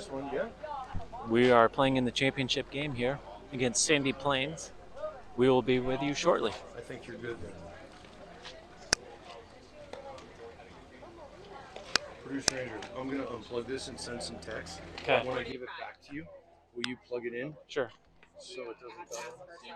this one, yeah. We are playing in the championship game here against Sandy Plains. We will be with you shortly. I think you're good then. Producer Andrew, I'm going to unplug this and send some text. Okay. When I give it back to you, will you plug it in Sure. so it doesn't die?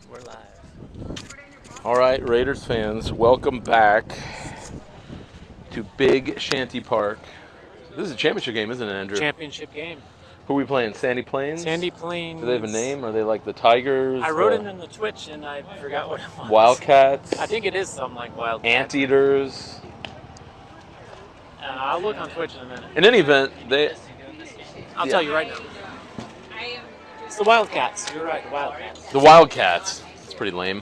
We're live. All right, Raiders fans, welcome back to Big Shanty Park. This is a championship game, isn't it, Andrew? Championship game. Who are we playing? Sandy Plains? Sandy Plains. Do they have a name? Are they like the Tigers? I wrote it in the Twitch and I forgot what it was. Wildcats? I think it is something like Wildcats. Anteaters? I'll look on Twitch in a minute. In any event, I'll tell you right now. It's the Wildcats. You're right, the Wildcats. the Wildcats. It's pretty lame.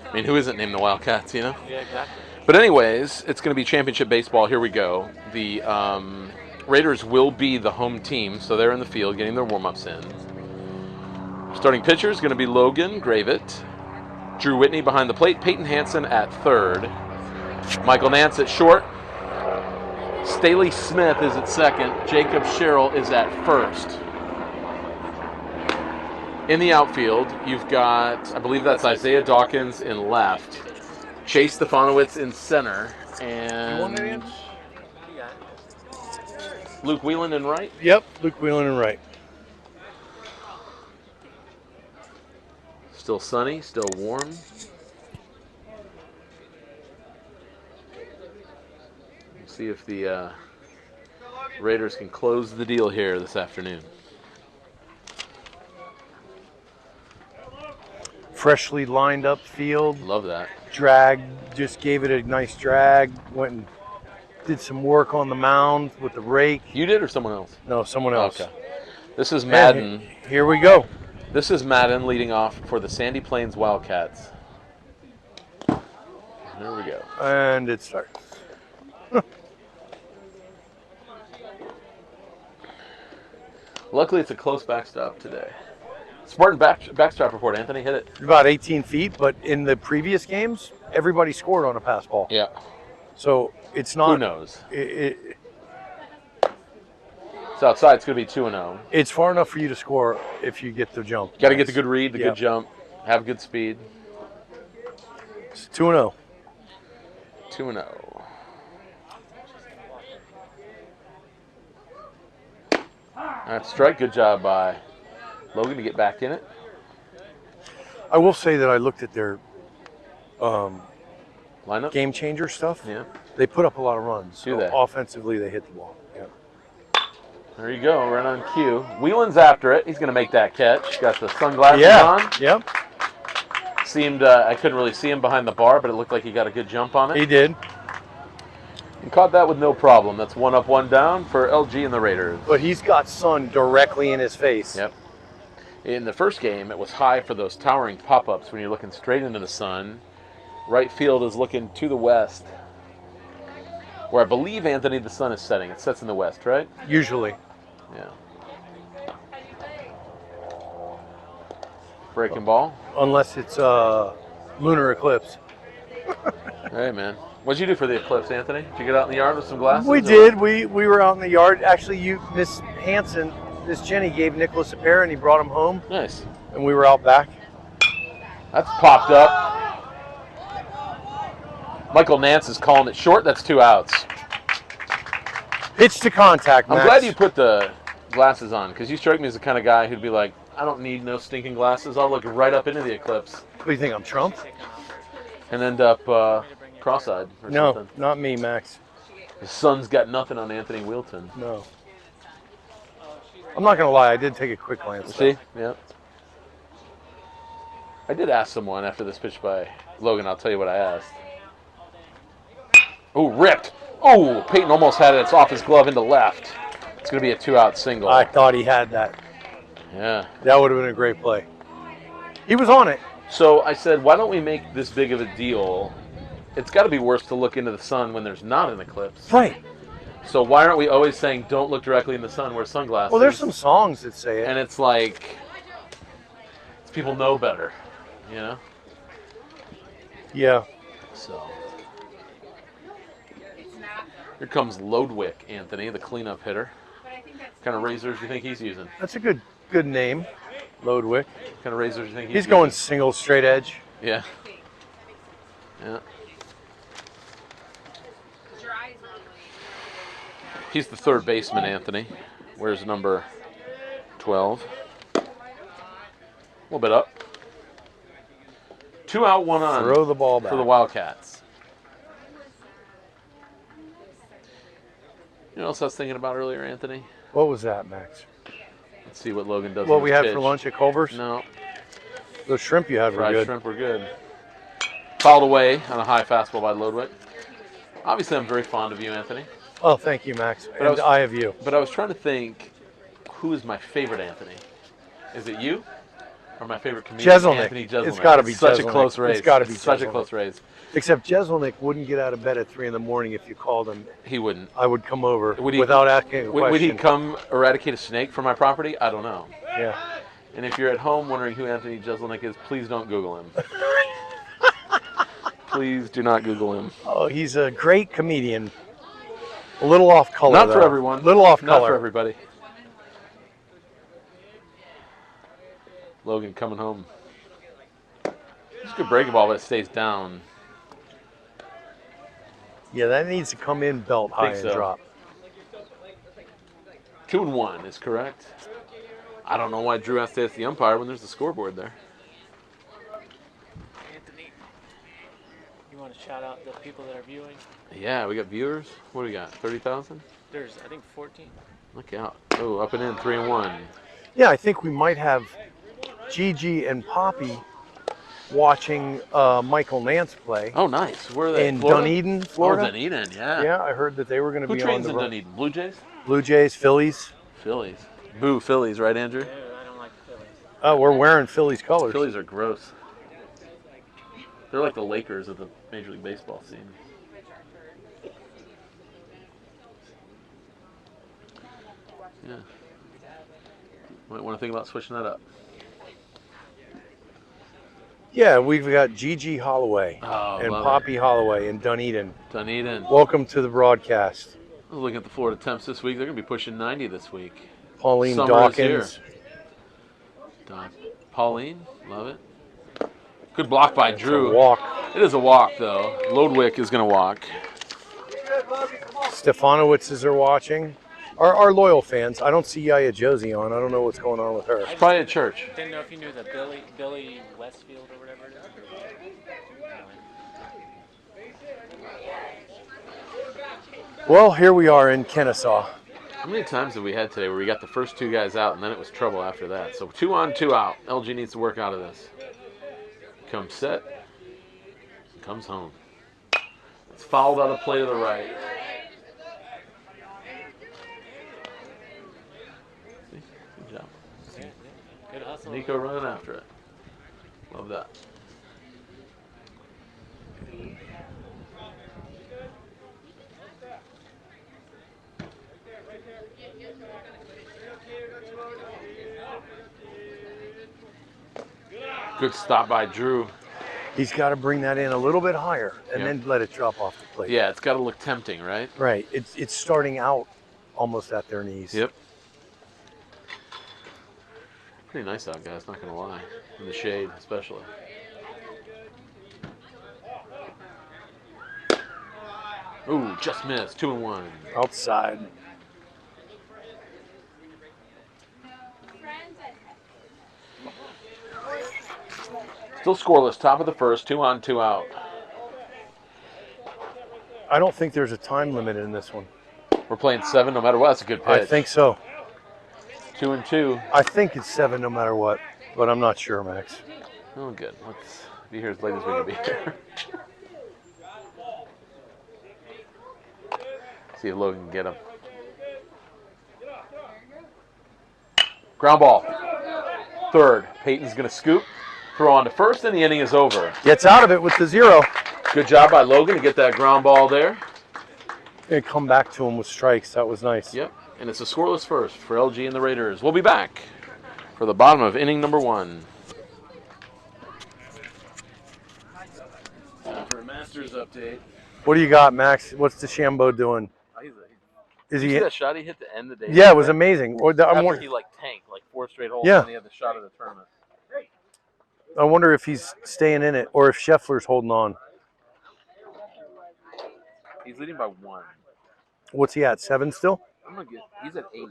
I mean, who isn't named the Wildcats, you know? Yeah, exactly. But anyways, it's going to be championship baseball. Here we go. The Raiders will be the home team, so they're in the field getting their warm-ups in. Starting pitcher is going to be Logan Gravett. Drew Whitney behind the plate. Peyton Hansen at third. Michael Nance at short. Staley Smith is at second. Jacob Sherrill is at first. In the outfield, you've got, I believe that's Isaiah Dawkins in left. Chase Stefanowicz in center. And Luke Whelan in right. Yep, Luke Whelan and right. Still sunny, still warm. See if the Raiders can close the deal here this afternoon. Freshly lined up field. Love that. Drag, just gave it a nice drag. Went and did some work on the mound with the rake. You did or someone else? No, someone else. Okay. This is Madden. Here we go. This is Madden leading off for the Sandy Plains Wildcats. There we go. And it starts. Luckily, it's a close backstop today. Spartan backstop report. Anthony, hit it. About 18 feet, but in the previous games, everybody scored on a pass ball. Yeah. So it's not. Who knows? It's outside. It's going to be 2-0. It's far enough for you to score if you get the jump. Got to get the good read, the good jump, have good speed. It's 2-0. 2-0. That's strike. Good job by Logan to get back in it. I will say that I looked at their Lineup. game changer stuff. Yeah. They put up a lot of runs. Do they? Offensively, they hit the ball. Yeah. There you go, right on cue. Whelan's after it. He's going to make that catch. Got the sunglasses on. Yep. Seemed I couldn't really see him behind the bar, but it looked like he got a good jump on it. He did. And caught that with no problem. That's 1 up, 1 down for LG and the Raiders. But he's got sun directly in his face. Yep. In the first game, it was high for those towering pop-ups when you're looking straight into the sun. Right field is looking to the west, where I believe, Anthony, the sun is setting. It sets in the west, right? Usually. Yeah. Breaking ball. Unless it's lunar eclipse. Hey, man. What'd you do for the eclipse, Anthony? Did you get out in the yard with some glasses? We did. We were out in the yard. Actually, Miss Hanson, Miss Jenny gave Nicholas a pair and he brought them home. Nice. And we were out back. That's popped up. Michael Nance is calling it short. That's 2 outs. Pitch to contact, Max. I'm glad you put the glasses on, because you strike me as the kind of guy who'd be like, I don't need no stinking glasses. I'll look right up into the eclipse. What do you think, I'm Trump? And end up cross-eyed or No, something. not me, Max. The sun's got nothing on Anthony Wheelton. No. I'm not going to lie. I did take a quick glance. See? Yeah. I did ask someone after this pitch by Logan. I'll tell you what I asked. Oh, ripped. Oh, Peyton almost had it. It's off his glove into left. It's going to be a 2-out single. I thought he had that. Yeah. That would have been a great play. He was on it. So I said, why don't we make this big of a deal? It's got to be worse to look into the sun when there's not an eclipse. Right. So why aren't we always saying don't look directly in the sun, wear sunglasses? Well, there's some songs that say it. And it's like, people know better, you know? Yeah. So. Here comes Lodwick, Anthony, the cleanup hitter. What kind of razors do you think he's using? That's a good name, Lodwick. What kind of razors do you think He's using? going single straight edge. Yeah. Yeah. He's the third baseman, Anthony. Where's number 12? A little bit up. 2 out, 1 on. Throw the ball back. For the Wildcats. You know what else I was thinking about earlier, Anthony? What was that, Max? Let's see what Logan does. What on we his had pitch. for lunch at Culver's? No. Those shrimp you had were Fried good. shrimp were good. Fouled away on a high fastball by Lodwick. Obviously, I'm very fond of you, Anthony. Oh, thank you, Max. But And I have you. But I was trying to think, who is my favorite Anthony? Is it you? Or my favorite comedian, Jeselnik. Anthony Jeselnik? It's gotta be such Jeselnik. a close race. It's gotta be such a Jeselnik. close race. Except Jeselnik wouldn't get out of bed at 3 in the morning if you called him. He wouldn't. I would come over Would he- without asking a question. Would he come eradicate a snake from my property? I don't know. Yeah. And if you're at home wondering who Anthony Jeselnik is, please don't Google him. Please do not Google him. Oh, he's a great comedian. A little off color, Not for though. everyone. Little off Not color. for everybody. Logan coming home. It's a good breaking ball, but it stays down. Yeah, that needs to come in belt high Think and so. drop. 2-1 is correct. I don't know why Drew has to ask the umpire when there's the scoreboard there. Anthony, you want to shout out the people that are viewing? Yeah, we got viewers. What do we got? 30,000? There's, I think, 14. Look out. Oh, up and in, 3-1. Yeah, I think we might have Gigi and Poppy watching Michael Nance play Oh, nice. Where are they? in Florida? Dunedin, Oh, Florida. Dunedin, yeah. Yeah, I heard that they were going to Who be on trains the in run. Dunedin? Blue Jays? Blue Jays, Phillies. Phillies. Boo, Phillies, right, Andrew? Ew, I don't like the Phillies. Oh, we're wearing Phillies colors. Phillies are gross. They're like the Lakers of the Major League Baseball scene. Yeah. Might want to think about switching that up. Yeah, we've got Gigi Holloway Oh, and love Poppy Holloway in Dunedin. Dunedin. Welcome to the broadcast. I was looking at the Florida temps this week. They're going to be pushing 90 this week. Pauline Summer is Dawkins. Pauline, love it. Good block by Drew. Walk. It is a walk, though. Lodwick is going to walk. Stefanowitzes are watching. Our loyal fans. I don't see Yaya Josie on. I don't know what's going on with her. Probably at church. Didn't know if you knew the Billy Westfield or whatever it is. Well, here we are in Kennesaw. How many times have we had today where we got the first 2 guys out and then it was trouble after that? So 2 on, 2 out. LG needs to work out of this. Comes set. Comes home. It's fouled out of play to the right. Good job. Yeah, good hustle. Nico running after it. Love that. Good stop by Drew. He's got to bring that in a little bit higher and Yeah. then let it drop off the plate. Yeah, it's got to look tempting, right? Right. It's starting out almost at their knees. Yep. Pretty nice out, guys, not going to lie. In the shade, especially. Ooh, just missed. 2-1. Outside. Still scoreless. Top of the first. 2 on, 2 out. I don't think there's a time limit in this one. We're playing 7 no matter what. That's a good pitch. I think so. 2-2. I think it's 7 no matter what, but I'm not sure, Max. Oh, good. Let's be here as late as we can be here. See if Logan can get him. Ground ball. Third. Peyton's going to scoop. Throw on to first, and the inning is over. Gets out of it with the 0. Good job by Logan to get that ground ball there. And come back to him with strikes. That was nice. Yep. And it's a scoreless first for LG and the Raiders. We'll be back for the bottom of inning number 1. Time for a Masters update. What do you got, Max? What's DeChambeau doing? Is Did you he? see that shot he hit to end the day? Yeah, it was amazing. After he tanked 4 straight holes, Yeah. and he had the shot of the tournament. I wonder if he's staying in it or if Scheffler's holding on. He's leading by 1. What's he at? 7 still? He's at 8.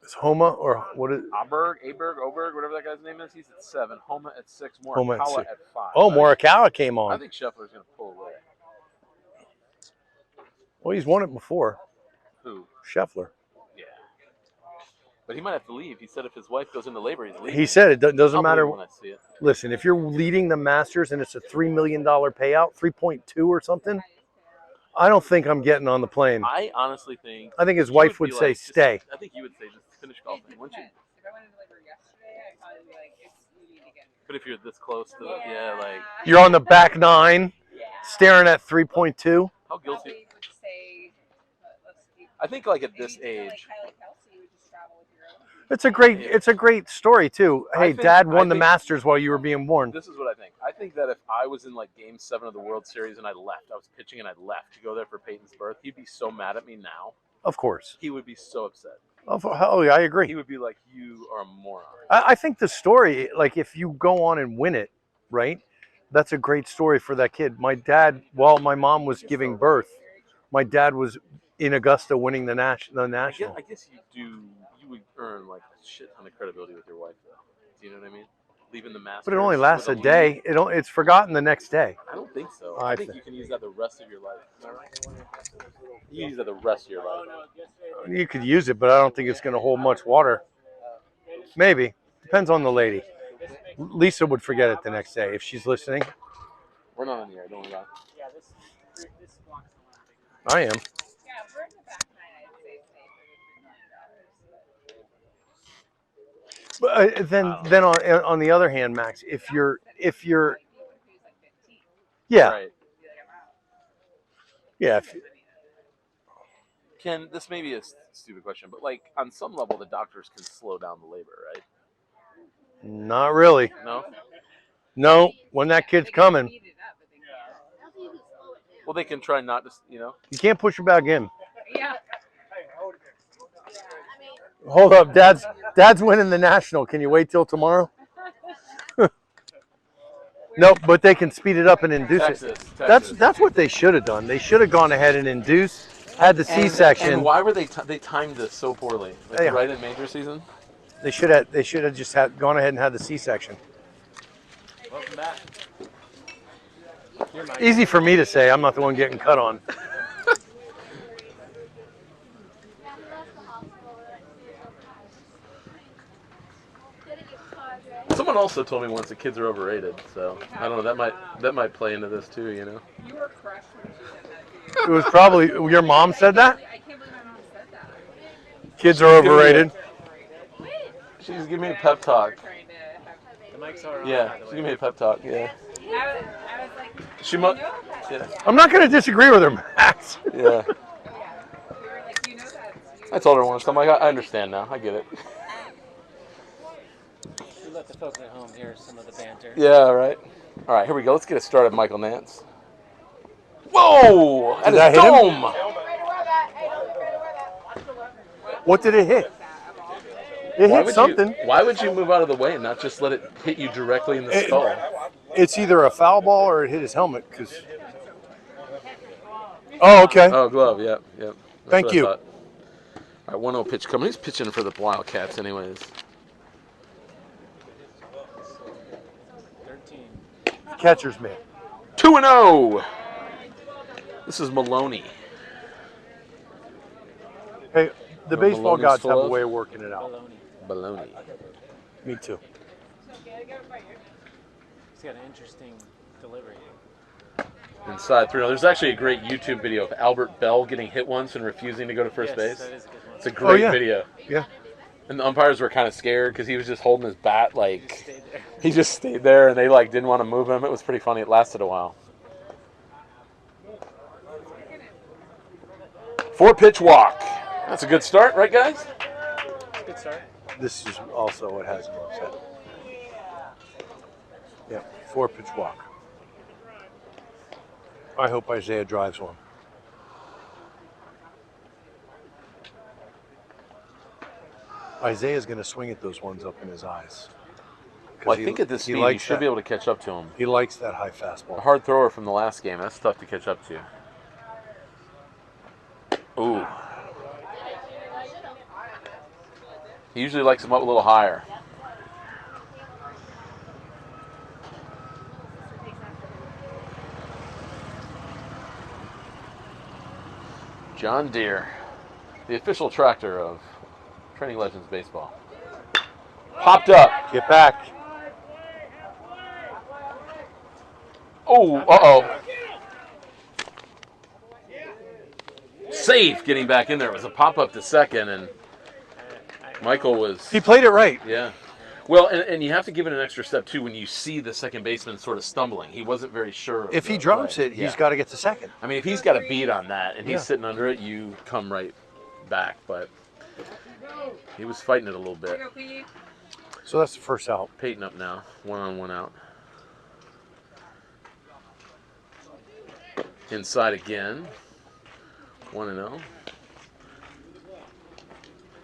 Is Homa or what is? Oberg, whatever that guy's name is, he's at 7. Homa at 6. Homa at Morikawa 6. at 5. Oh, Morikawa came I on. think Scheffler's going to pull away. Well, he's won it before. Who? Scheffler. Yeah. But he might have to leave. He said if his wife goes into labor, he's leaving. He said it doesn't I'll matter. believe when I see it. Listen, if you're leading the Masters and it's a $3 million payout, 3.2 or something, I don't think I'm getting on the plane. I honestly think. I think his he wife be would say, like, stay. I think you would say just finish golfing, wouldn't you? If I went into labor yesterday, I'd probably be like, you need to get. But if you're this close to it, yeah, like You're on the back 9, staring at 3.2. how guilty? Probably would say, let's keep. I think like at this maybe age. Like Kylie Kelsey would just travel with your own. It's a great story too. I Hey, think- Dad I won the think- Masters while you were being born. This is what I think. I think that if I was in like Game 7 of the World Series and I was pitching and I left to go there for Peyton's birth, he'd be so mad at me now. Of course. He would be so upset. Oh, yeah, I He agree. would be like, "You are a moron." I think the story, like if you go on and win it, right? That's a great story for that kid. My dad, while my mom was giving birth, my dad was in Augusta winning the national. I guess you would earn like a shit ton of credibility with your wife, though. Do you know what I mean? Leaving the Masters. But it only lasts a with lead. day. It's forgotten the next day. I don't think so. I I think thi- you can use that the rest of your life. Am I right? You can use that the rest of your life. You could use it, but I don't think it's going to hold much water. Maybe. Depends on the lady. Lisa would forget it the next day if she's listening. We're not on the air. Don't worry about it. I am. Yeah, if we're in the back 9, I'd say $3 million. But then on the other hand, Max, if you're Who's like 15. yeah Right. Be like, I'm out. yeah Ken, this may be a stupid question, but like on some level, the doctors can slow down the labor, right? not really. No. When that kid's They can coming, speed it up, but they can't. Well, they can try not to, you can't push her back in. Yeah. Hold up, Dad's winning the national. Can you wait till tomorrow? No, but they can speed it up and induce it. Texas. That's what they should have done. They should have gone ahead and had the C-section. And why were they timed this so poorly? Like Yeah. right in major season? They should have just gone ahead and had the C-section. Welcome back. Easy for me to say. I'm not the one getting cut on. Someone also told me once the kids are overrated, so I don't know. That might play into this too, You were crushed when she said that to you. It was probably your mom said that. I can't believe my mom said that. Kids are overrated. She's giving me a pep talk. The mics are on. Yeah, by the she's way. giving me a pep talk. Yeah. I was like, She must. Yeah. I'm not going to disagree with her, Max. Yeah. we were like, you know that. I told her once. I'm like, I understand now. I get it. We let the folks at home hear some of the banter. Yeah. Right. All right. Here we go. Let's get it started, Michael Nance. Whoa! Did That that is hit him? dome. What did it hit? It hit something. Why would you move out of the way and not just let it hit you directly in the It- skull? It's either a foul ball or it hit his helmet. Oh, okay. Oh, glove. Yep. Yep. That's Thank what I you. thought. All right, 1-0 pitch coming. He's pitching for the Wildcats, anyways. 13. Catcher's mitt. 2-0. This is Maloney. Hey, the Or baseball Maloney's gods full have a of? way of working it out. Baloney. Baloney. Me too. He's got an interesting delivery. Inside 3-0. There's actually a great YouTube video of Albert Bell getting hit once and refusing to go to first Yes, base. that is a good one. It's a great yeah. video. Yeah. And the umpires were kind of scared because he was just holding his bat Just like stayed there. he just stayed there, and they like didn't want to move him. It was pretty funny. It lasted a while. 4-pitch walk. That's a good start, right, guys? Good start. This is also what has him upset. Yeah, 4-pitch walk. I hope Isaiah drives one. Isaiah's going to swing at those ones up in his eyes. 'Cause Well, I think at this speed, you should be able to catch up to him. He likes that high A fastball. hard thrower from the last game. That's tough to catch up to. Ooh. He usually likes them up a little higher. John Deere, the official tractor of Training Legends Baseball. Popped up. Get back. Oh, uh-oh. Safe getting back in there. It was a pop-up to second, and Michael was... He played it right. Yeah. Well, and you have to give it an extra step, too, when you see the second baseman sort of stumbling. He wasn't very sure. of If he the drops play. it, he's got to get to second. I mean, if he's got a beat on that and he's Yeah. sitting under it, you come right back. But he was fighting it a little bit. So that's the first out. Peyton up now. 1 on, 1 out. Inside again. 1-0.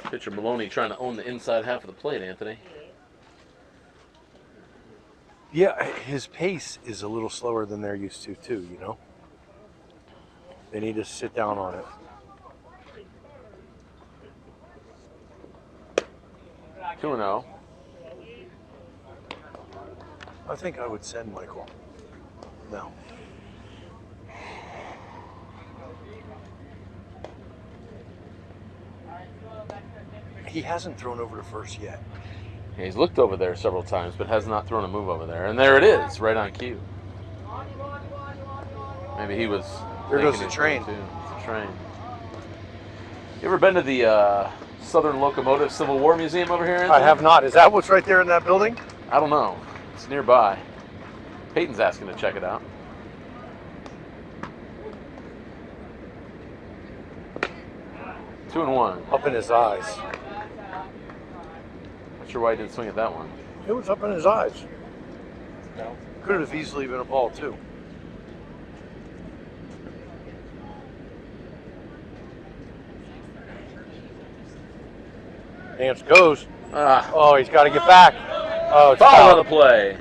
Pitcher Maloney trying to own the inside half of the plate, Anthony. Yeah, his pace is a little slower than they're used to, too, you know? They need to sit down on it. 2-0. I think I would send Michael. No. He hasn't thrown over to first yet. Yeah, he's looked over there several times, but has not thrown a move over there. And there it is, right on cue. Maybe he was. There goes thinking the it train. Too. It's a train. You ever been to the Southern Locomotive Civil War Museum over here, Anthony? I have not. Is that what's right there in that building? I don't know. It's nearby. Peyton's asking to check it out. Two and 1. Up in his eyes. Not sure why he didn't swing at that one. It was up in his eyes. Could have easily been a ball, too. Nance goes. Oh, he's got to get back. Oh, it's Foul foul. on the play.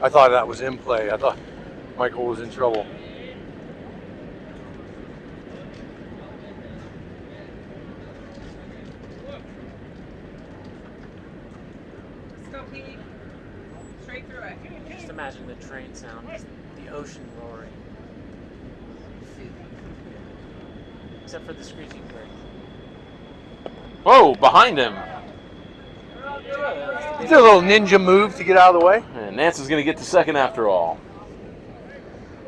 I thought that was in play. I thought Michael was in trouble. Let's go, Pete. Straight through it. Just imagine the train sound, just the ocean roaring. Except for the screeching bird. Whoa, behind him. He did a little ninja move to get out of the way. And Nance is going to get to second after all.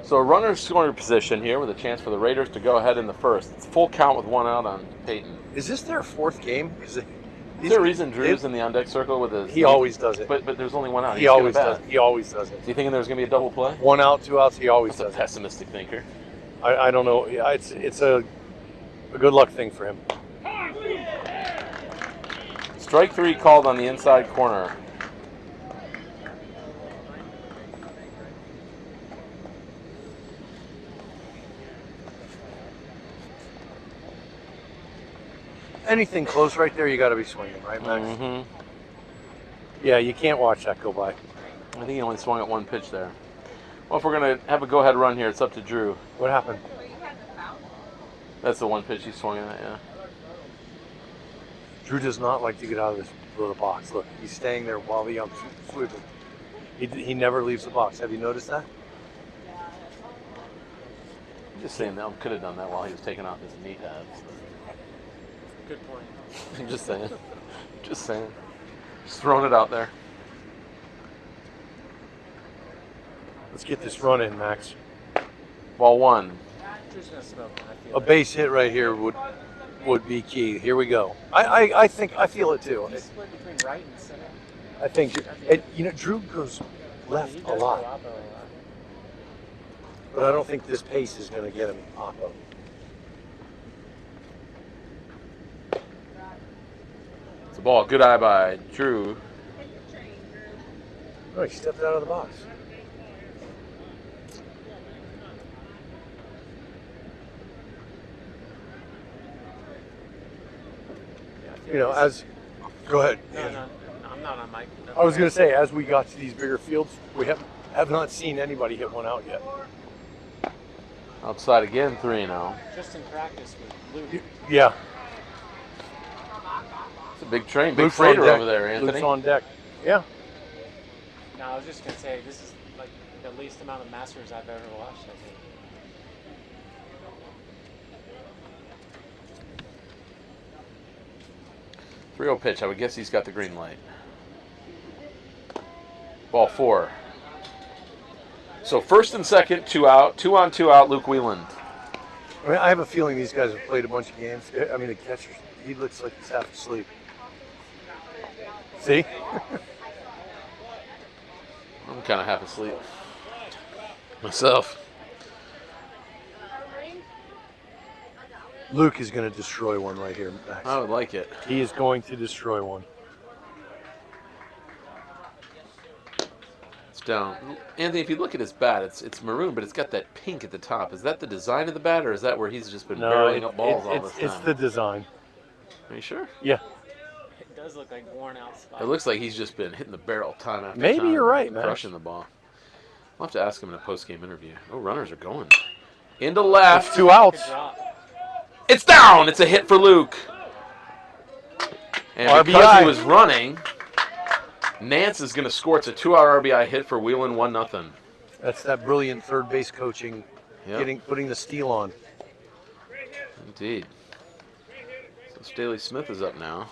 So a runner's scoring position here with a chance for the Raiders to go ahead in the first. It's full count with one out on Peyton. Is this their fourth game? Is there a reason Drew's in the on-deck circle with his... He always does it. But there's only one out. He always does. He always does it. Is he thinking there's going to be a double play? 1 out, 2 outs. He always That's does a pessimistic thinker. I don't know. Yeah, it's a good luck thing for him. Strike 3 called on the inside corner. Anything close right there, you got to be swinging, right, Max? Mm-hmm. Yeah, you can't watch that go by. I think he only swung at one pitch there. Well, if we're going to have a go-ahead run here, it's up to Drew. What happened? That's the one pitch he swung at, yeah. Drew does not like to get out of this little box. Look, he's staying there while the ump's sweeping. He never leaves the box. Have you noticed that? I'm just saying the ump could have done that while he was taking off his knee pads. Good point. I'm just saying. Just saying. Just throwing it out there. Let's get this run in, Max. Ball 1. A base hit right here would be key. Here we go. I think I feel it too. He's split between right and center. I think Drew goes left a lot, but I don't think this pace is going to get him pop up. It's a ball. Good eye by Drew. Oh, he stepped out of the box. As go ahead. No, I'm not on mic. No. I was going to say, as we got to these bigger fields, we have not seen anybody hit one out yet. Outside again, 3-0. Just in practice with Luke. Yeah. It's a big train, big Luke's freighter on deck. over there, Anthony. Luke's on deck. Yeah. No, I was just gonna say this is like the least amount of Masters I've ever watched. I think. 3-0 pitch. I would guess he's got the green light. Ball 4. So first and second, 2 out. 2 on, 2 out, Luke Wieland. I mean, I have a feeling these guys have played a bunch of games. I mean, the catcher, he looks like he's half asleep. See? I'm kind of half asleep myself. Luke is going to destroy one right here, Max. I would like it. He is going to destroy one. It's down. Anthony, if you look at his bat, it's maroon, but it's got that pink at the top. Is that the design of the bat, or is that where he's just been barreling up balls all this time? It's the design. Are you sure? Yeah. It does look like worn out spots. It looks like he's just been hitting the barrel time after time. Maybe you're right, man. Crushing the ball. I'll have to ask him in a post-game interview. Oh, runners are going. Into left. It's 2 outs. Good drop. It's down. It's a hit for Luke. And because RBI. he was running, Nance is going to score. It's a 2-out RBI hit for Wheelan, 1-0. That's that brilliant third base coaching, Yep. putting the steal on. Indeed. So Staley Smith is up now.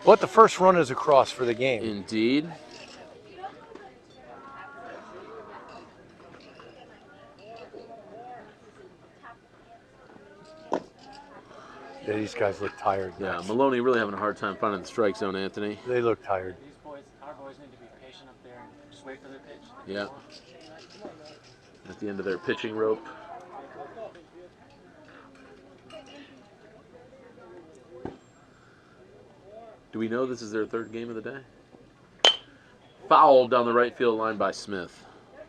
But the first run is across for the game. Indeed. Yeah, these guys look tired. Yeah, Max. Maloney really having a hard time finding the strike zone, Anthony. They look tired. These boys, our boys need to be patient up there and just wait for their pitch. Yeah. At the end of their pitching rope. Do we know this is their third game of the day? Foul down the right field line by Smith.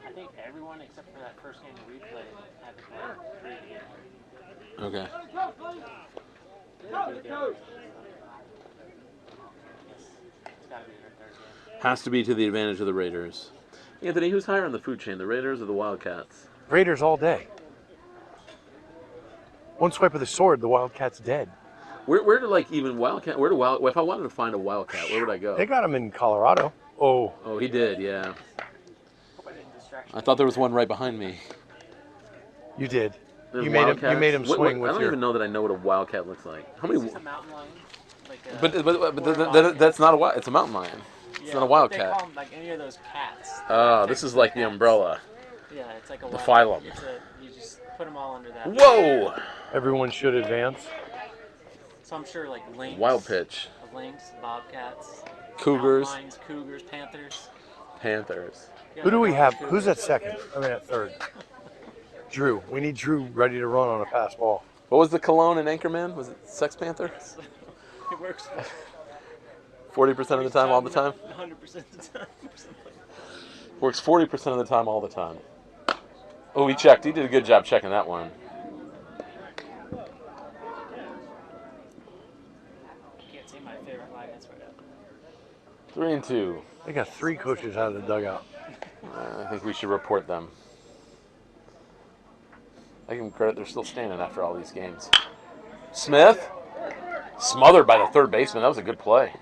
I think everyone except for that first game that we played had to play 3 games. Okay. It's gotta be their third game. Has to be to the advantage of the Raiders. Anthony, who's higher on the food chain, the Raiders or the Wildcats? Raiders all day. One swipe of the sword, the Wildcat's dead. Where do like even Wildcat? Where do if I wanted to find a Wildcat, where would I go? They got him in Colorado. Oh, Oh, he did, yeah. Hope I didn't distract you. I thought there was one right behind me. you did. There's You made him Wildcats. swing I with don't your. even know that I know what a Wildcat looks like. How many? Is this a mountain lion? Like a, But that's not a wild. It's a mountain lion. It's not a They wildcat. call them like any of those cats. Oh, this is like the umbrella. Yeah, it's like a The wildcat. phylum. You just put them all under that. Whoa! Everyone should advance. So I'm sure like lynx, Wild pitch. bobcats, Cougars. mountain lions, cougars, panthers. Panthers. Yeah, Who do we they're have? cougars. Who's at second? I mean at third. Drew. We need Drew ready to run on a pass ball. What was the cologne in Anchorman? Was it Sex Panther? It works 40% of the time, all the time? 100% of the time. Works 40% of the time, all the time. Oh, he checked. He did a good job checking that one. Can't see my favorite line. That's right up. 3-2. They got 3 coaches out of the dugout. I think we should report them. I give them credit. They're still standing after all these games. Smith. Smothered by the third baseman. That was a good play.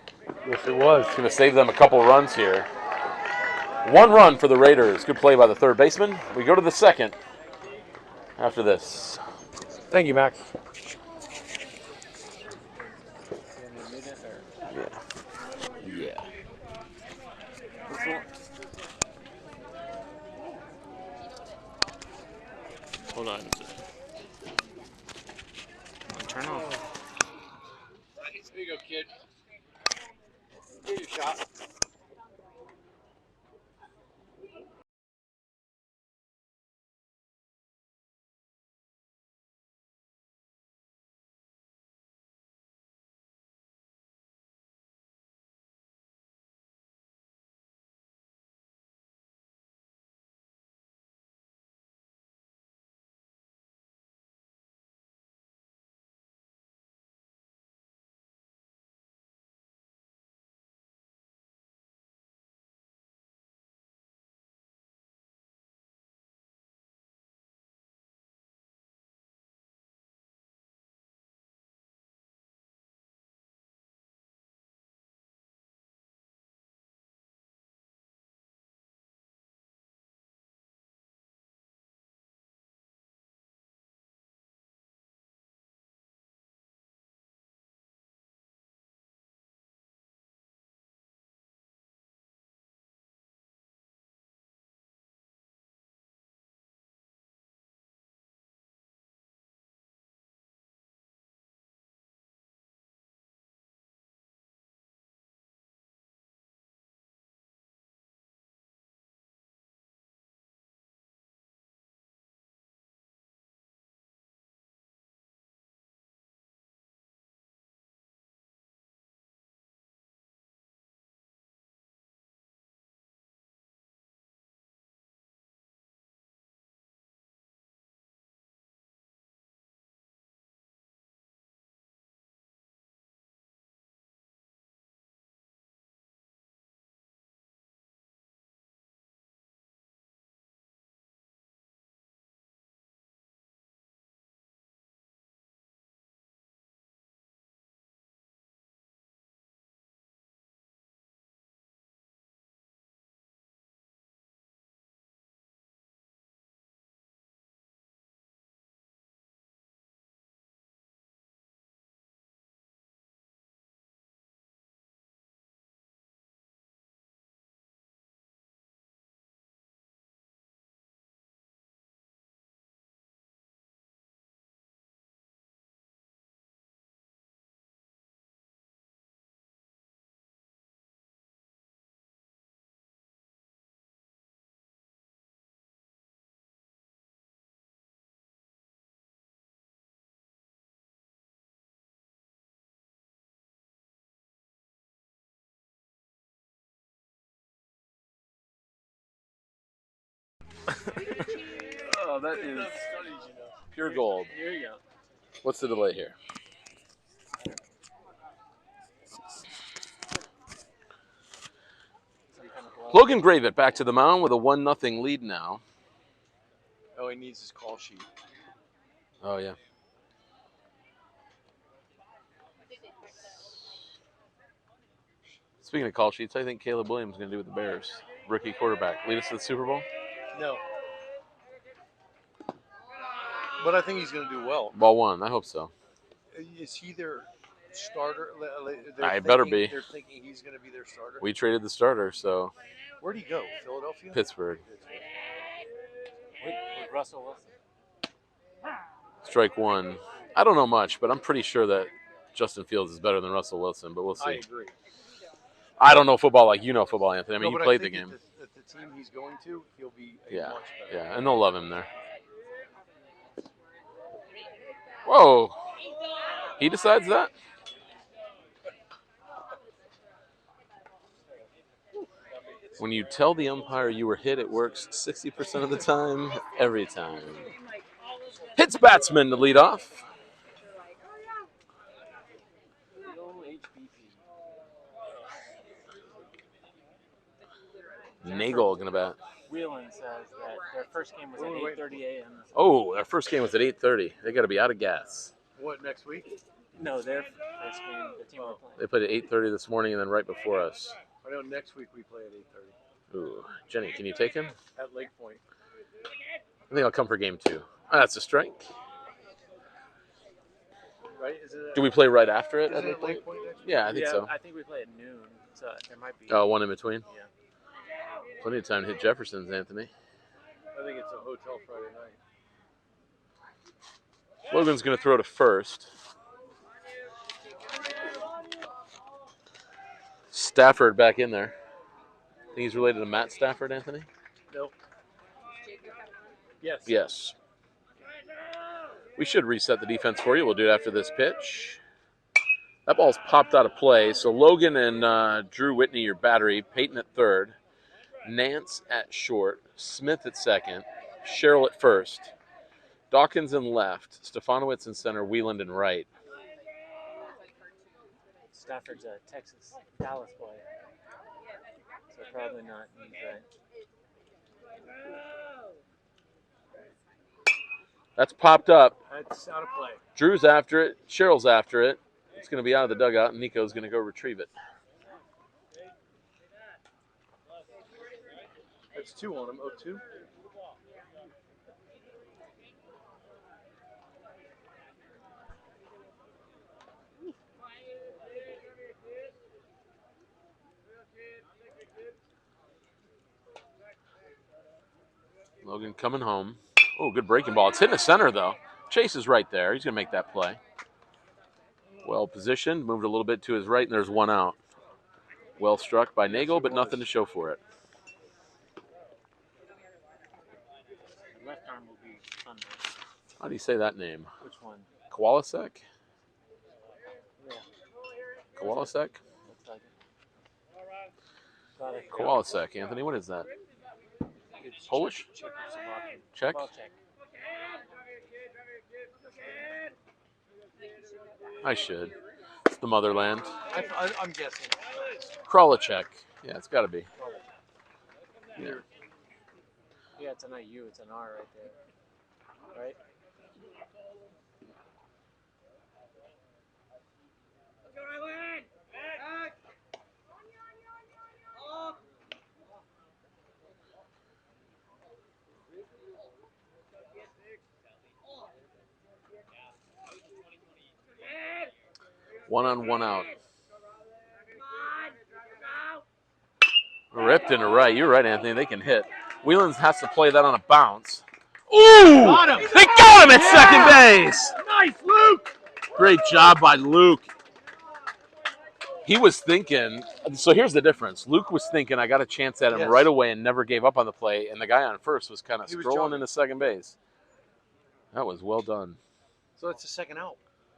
Yes, it was. It's going to save them a couple runs here. 1 run for the Raiders. Good play by the third baseman. We go to the second after this. Thank you, Max. Yeah. Yeah. Hold on. Turn on. Here you go, kid. Get your shot. Oh, that is pure gold. Here you go. What's the delay here? Logan Gravett back to the mound with a 1-0 lead now. Oh, he needs his call sheet. Oh, yeah. Speaking of call sheets, I think Caleb Williams is going to do with the Bears. Rookie quarterback. Lead us to the Super Bowl? No. But I think he's going to do well. Ball one. I hope so. It's either starter. Better be. They're thinking he's going to be their starter. We traded the starter, so Where'd he go? Philadelphia? Pittsburgh. With Russell Wilson. Strike one. I don't know much, but I'm pretty sure that Justin Fields is better than Russell Wilson, but we'll see. I agree. I don't know football like you know football, Anthony. I mean, No, you but played the think game. At the team he's going to, he'll be Yeah, much better. yeah, and they'll love him there. Whoa. He decides that? When you tell the umpire you were hit, it works 60% of the time, every time. Hits batsman to lead off. Nagel gonna bat. Whelan says that their first game was at 8:30 a.m. Oh, their first game was at 8:30. They got to be out of gas. What, next week? No, their first game, the team we're playing. They played at 8:30 this morning, and then right before us. I know next week we play at 8:30. Ooh, Jenny, can you take him? At Lake Point. I think I'll come for game 2. That's a strike. Right? Is it Do we play right after it? At Lake Lake Point next week? Yeah, I think so. I think we play at noon, so there might be. Oh, one in between? Yeah. Plenty of time to hit Jefferson's, Anthony. I think it's a hotel Friday night. Logan's going to throw to first. Stafford back in there. Think he's related to Matt Stafford, Anthony? Nope. Yes. Yes. We should reset the defense for you. We'll do it after this pitch. That ball's popped out of play. So Logan and Drew Whitney, your battery. Peyton at third. Nance at short. Smith at second. Sherrill at first. Dawkins in left. Stefanowicz in center. Wieland in right. Stafford's a Texas, Dallas boy. So probably not. He's right. That's popped up. That's out of play. Drew's after it. Sherrill's after it. It's going to be out of the dugout, and Nico's going to go retrieve it. That's 2 on him. 0-2. Logan coming home. Oh, good breaking ball. It's hitting the center, though. Chase is right there. He's going to make that play. Well positioned. Moved a little bit to his right, and there's one out. Well struck by Nagel, but nothing to show for it. Left arm will be fun. How do you say that name? Which one? Kowalczyk? Yeah. Kowalczyk? Looks like it. Kowalczyk, Anthony. What is that? It's Polish? Czech. Czech? I should. It's the motherland. I'm guessing. Kralachek. Yeah, it's got to be. Yeah. Yeah, it's not U, it's an R right there. Right? One on, one out. Ripped into right. You're right, Anthony. They can hit. Whelan has to play that on a bounce. Ooh! Got him. They got him at second base! Nice, Luke! Great job by Luke. He was thinking, so here's the difference. Luke was thinking, I got a chance at him right away and never gave up on the play, and the guy on first was kind of scrolling into second base. That was well done. So that's the second out.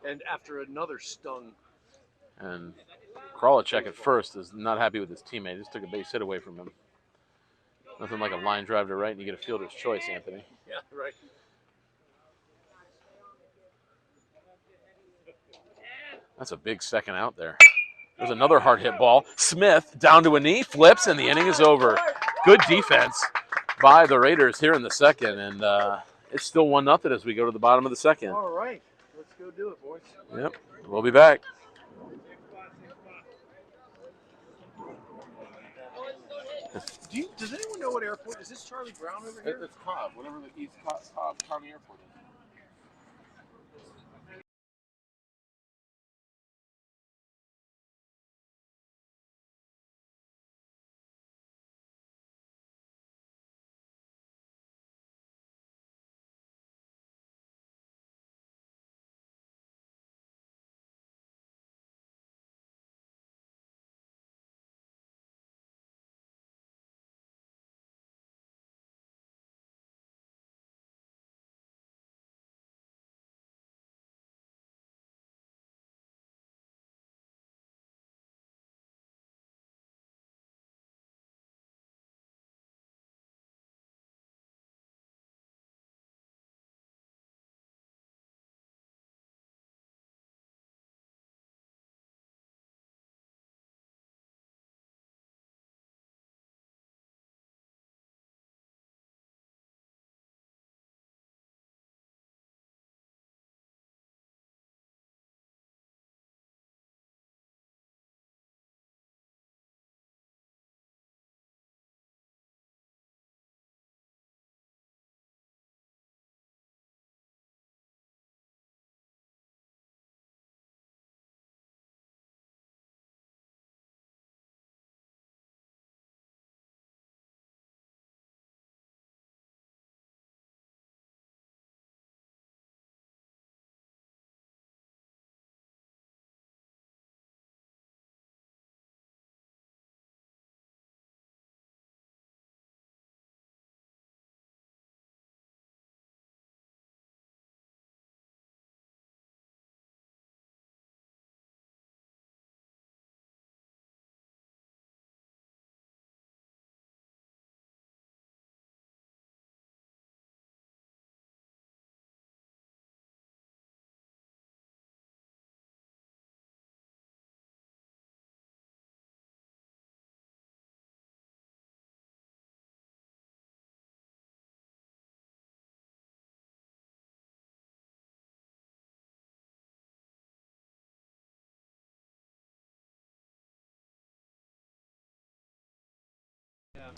And after another stung. And Kralachek at first is not happy with his teammate. Just took a base hit away from him. Nothing like a line drive to right, and you get a fielder's choice, Anthony. Yeah, right. That's a big second out there. There's another hard hit ball. Smith down to a knee, flips, and the inning is over. Good defense by the Raiders here in the second, and it's still 1-0 as we go to the bottom of the second. All right. Let's go do it, boys. Yep, we'll be back. Does anyone know what airport? Is this Charlie Brown over here? It's Cobb, whatever the East Cobb County Airport is.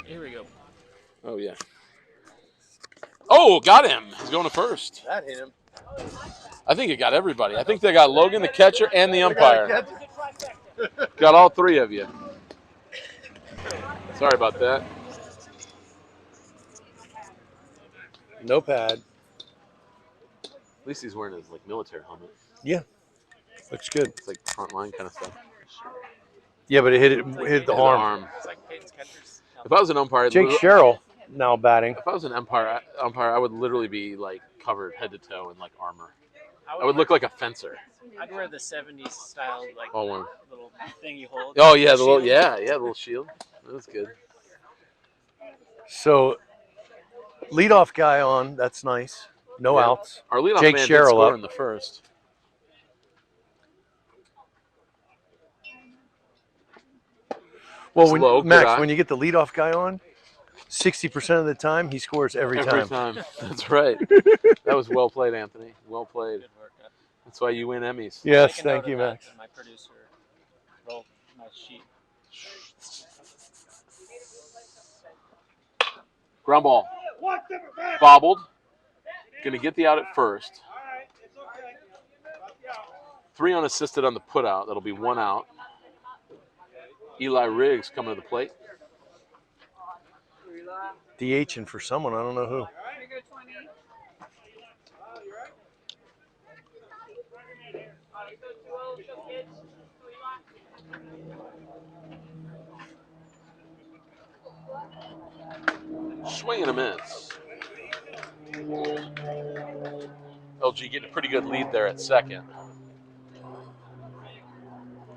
Here we go. Oh, yeah. Oh, got him. He's going to first. That hit him. I think it got everybody. I think they got Logan, the catcher, and the umpire. Got all three of you. Sorry about that. No pad. At least he's wearing his like military helmet. Yeah. Looks good. It's like front line kind of stuff. Yeah, but it hit the Hit the arm. arm. It's like Peyton's catchers. If I was an umpire, Jake Sherrill now batting. if I was an umpire, I would literally be like covered head to toe in like armor. I would look like a fencer. I'd wear the 70s style like Oh, one. little thing you hold. Oh yeah, the little Shield. the little shield. That's good. So, leadoff guy on. That's nice. No Yeah. outs. Our leadoff Jake man did Sherrill score up. in the first. Well, Slow, good Max, eye. when you get the leadoff guy on, 60% of the time he scores every time. That's right. That was well played, Anthony. Well played. Good work. That's why you win Emmys. Yes, Make a note thank of you, that Max. in my producer roll my sheet. Ground ball. Bobbled. Gonna get the out at first. 3 unassisted on the put out. That'll be 1 out. Eli Riggs coming to the plate. DHing for someone, I don't know who. Here you go, 20. Swing and a miss. LG getting a pretty good lead there at second.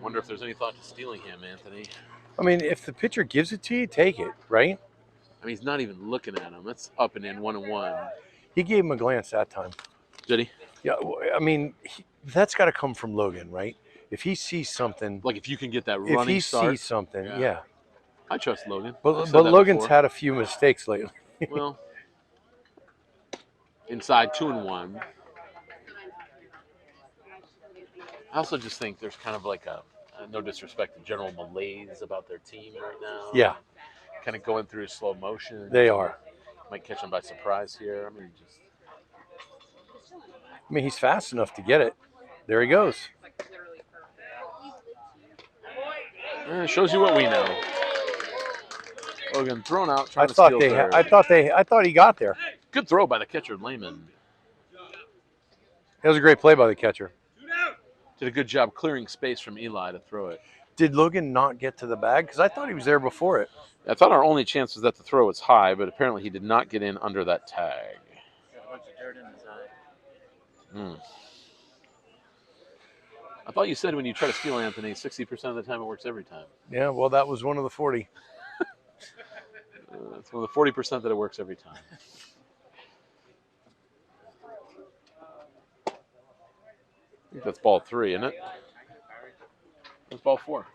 Wonder if there's any thought to stealing him, Anthony. I mean, if the pitcher gives it to you, take it, right? I mean, he's not even looking at him. That's up and in, 1-1. He gave him a glance that time. Did he? Yeah, I mean, that's got to come from Logan, right? If he sees something, Like if you can get that if running he start. sees something, Yeah. yeah. I trust Logan. I've But said but that Logan's before. had a few mistakes lately. Well, inside 2-1. I also just think there's kind of like a no disrespect to general malaise about their team right now. Yeah, Kind of going through slow motion. they are. Might catch them by surprise here. I mean, just I mean, he's fast enough to get it. There he goes. Like literally perfect. it shows you what we know. Logan thrown out, I trying to thought steal they. third. I thought he got there. Good throw by the catcher, Lehman. That was a great play by the catcher. Did a good job clearing space from Eli to throw it. Did Logan not get to the bag? Because I thought he was there before it. I thought our only chance was that the throw was high, but apparently he did not get in under that tag. Got a bunch of dirt in his eye. I thought you said when you try to steal Anthony, 60% of the time it works every time. Yeah, well, that was one of the 40. It's one of the 40% that it works every time. I think that's ball 3, isn't it? That's ball 4.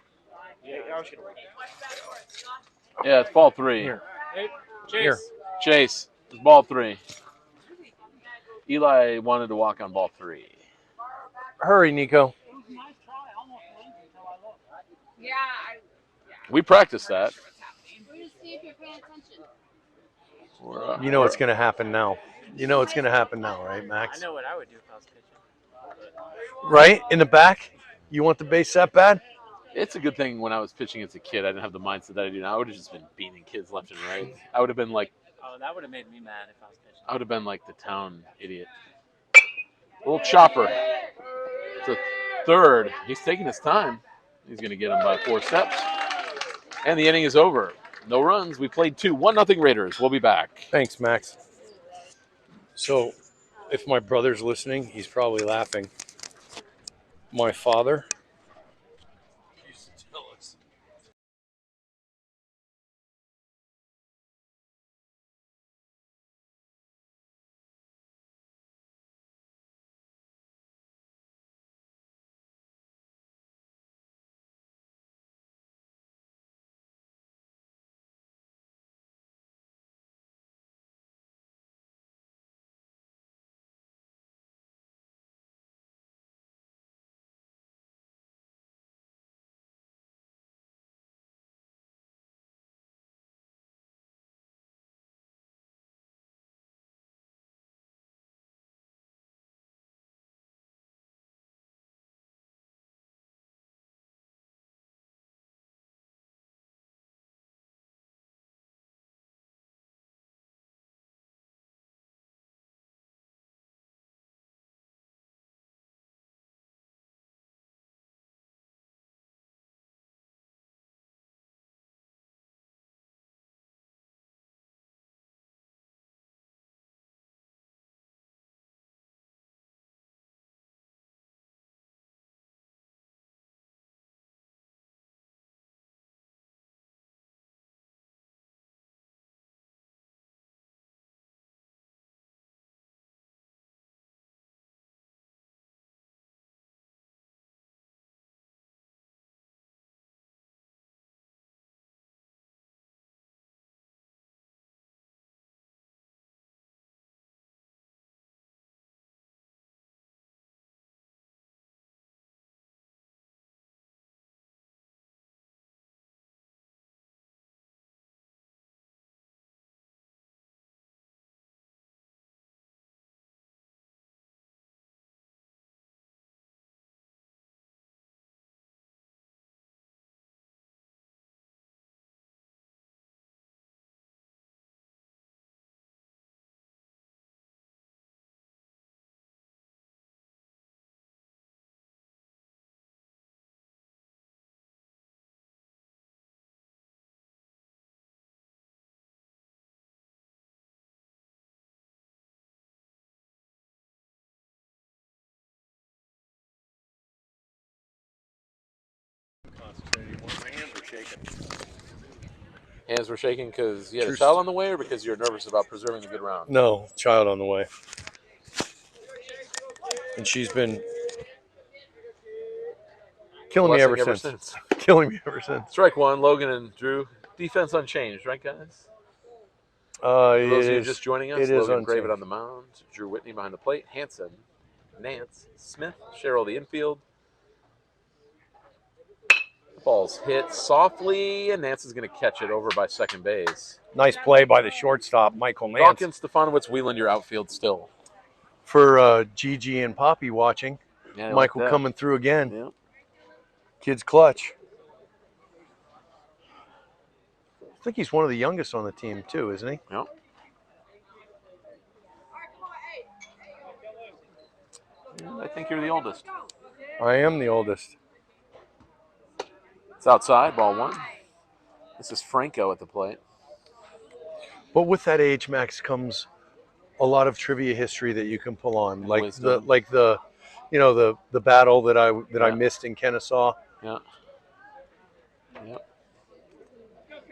Yeah, it's ball 3. Here. Hey, Chase. Here. Chase, it's ball 3. Eli wanted to walk on ball 3. Hurry, Nico. Yeah, We practiced that. we're just see if you're paying attention. You know what's going to happen now. You know what's going to happen now, right, I Max? know what I would do if I was pitching. Right? In the back? You want the base that bad? It's a good thing when I was pitching as a kid, I didn't have the mindset that I do now. I would have just been beating kids left and right. I would have been like Oh, that would have made me mad if I was pitching. I would have been like the town idiot. Little chopper. It's a third. He's taking his time. He's going to get him by 4 steps. And the inning is over. No runs. We played 2. 1-0 Raiders. We'll be back. Thanks, Max. So, if my brother's listening, he's probably laughing. My father Hands were shaking because you had a True child on the way, or because you're nervous about preserving the good round? No, child on the way. And she's been killing me Blessing ever since. Killing me ever since. Strike one, Logan and Drew. Defense unchanged, right, guys? For For those of you just joining us, it is Logan Gravitt unchanged. on the mound, Drew Whitney behind the plate, Hanson, Nance, Smith, Cheryl the infield. The ball's hit softly, and Nance is going to catch it over by second base. Nice play by the shortstop, Michael Nance. Dawkins, Stefanowicz, Wieland, your outfield still. For Gigi and Poppy watching, Yeah, I Michael like that. coming through again. Yeah. Kid's clutch. I think he's one of the youngest on the team too, isn't he? Yep. I think you're the oldest. I am the oldest. It's outside, ball one. This is Franco at the plate. But with that age, Max, comes a lot of trivia history that you can pull on, And like wisdom. the battle that I Yeah. missed in Kennesaw. Yeah. Yep.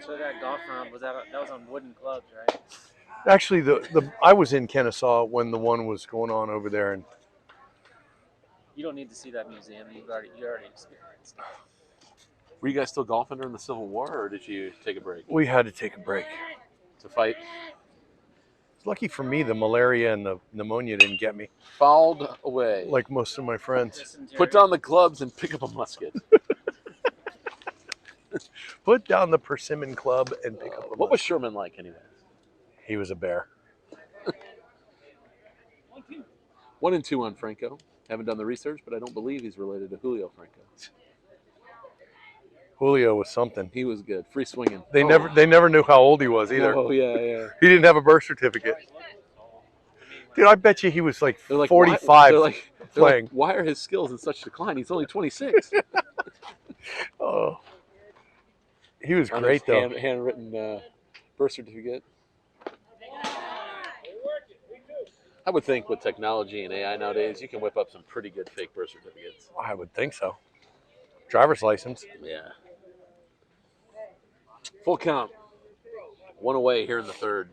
So that golf round that was on wooden clubs, right? Actually, I was in Kennesaw when the one was going on over there, and You don't need to see that museum. You already experienced it. Were you guys still golfing during the Civil War, or did you take a break we had to take a break. to fight? It's lucky for me the malaria and the pneumonia didn't get me, Fouled away. like most of my friends. Dysentery. Put down the clubs and pick up a musket. Put down the persimmon club and pick up a What was musket. Sherman like, anyway? He was a bear. 1-2 on Franco. Haven't done the research, but I don't believe he's related to Julio Franco. Julio was something. He was good. Free swinging. They never knew how old he was either. Oh, yeah. He didn't have a birth certificate. Dude, I bet you he was like They're like 45 they're playing. like, why are his skills in such decline? He's only 26. Oh, he was On great his though. handwritten birth certificate. I would think with technology and AI nowadays, you can whip up some pretty good fake birth certificates. I would think so. Driver's license. Yeah. Full count. One away here in the third.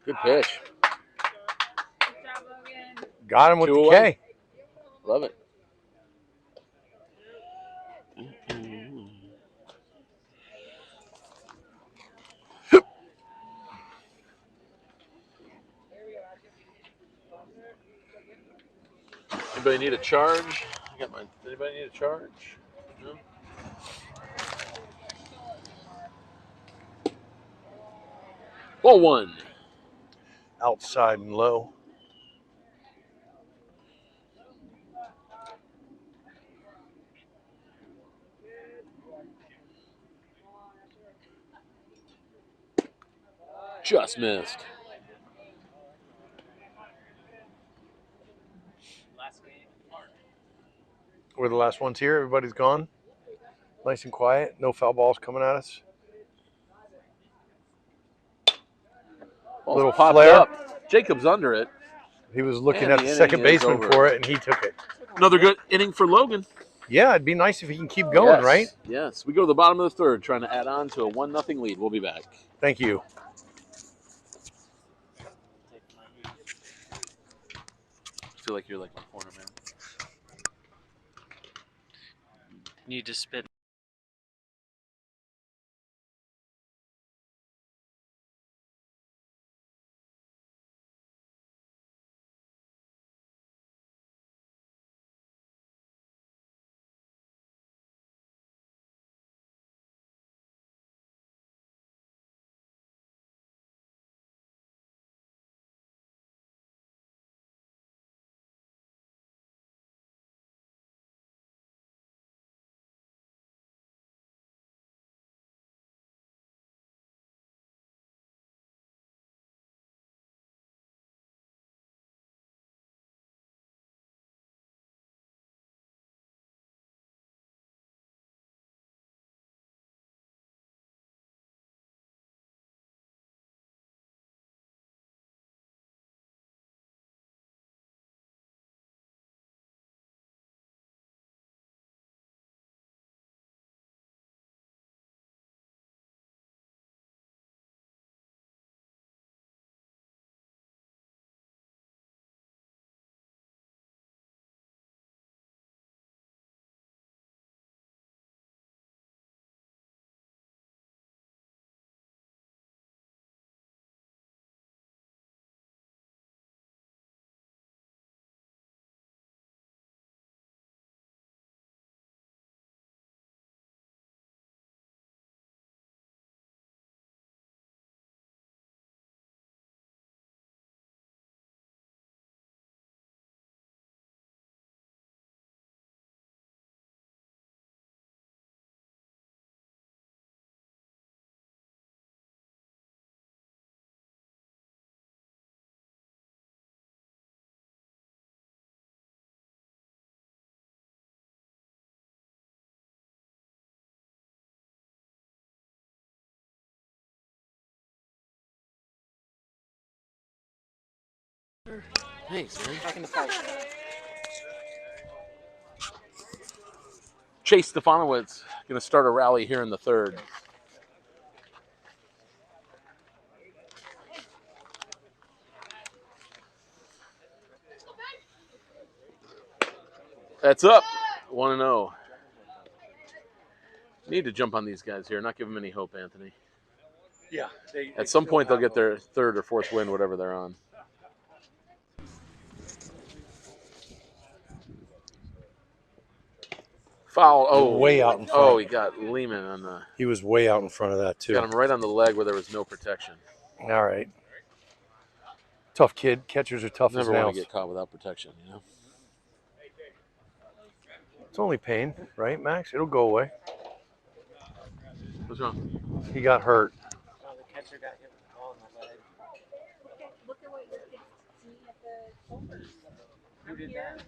Good pitch. Got him with 2 the away. K. Love it. Anybody need a charge? I got mine. Anybody need a charge? No? Ball one. Outside and low. Just missed. We're the last ones here. Everybody's gone. Nice and quiet. No foul balls coming at us. Ball's Little popped flare. up. Jacob's under it. He was looking And at the the inning second is baseman over. for it, and he took it. Another good inning for Logan. Yeah, it'd be nice if he can keep going, Yes. right? Yes. We go to the bottom of the third, trying to add on to a 1-0 lead. We'll be back. Thank you. I feel like you're like my corner man. Need to spit Thanks, man. Back in the fight. Chase Stefanowicz going to start a rally here in the third. That's up. 1-0. Need to jump on these guys here, not give them any hope, Anthony. Yeah. At some point, they'll get their third or fourth win, whatever they're on. Foul. Oh, way out in front. Oh, he got Lehman on the. He was way out in front of that too. Got him right on the leg where there was no protection. All right. Tough kid. Catchers are tough as Never want nails. to get caught without protection, you know. It's only pain, right, Max? It'll go away. What's wrong? He got hurt. Oh, the catcher got hit with the ball in the leg. Look at what your kids see at the shoulders. Who did that?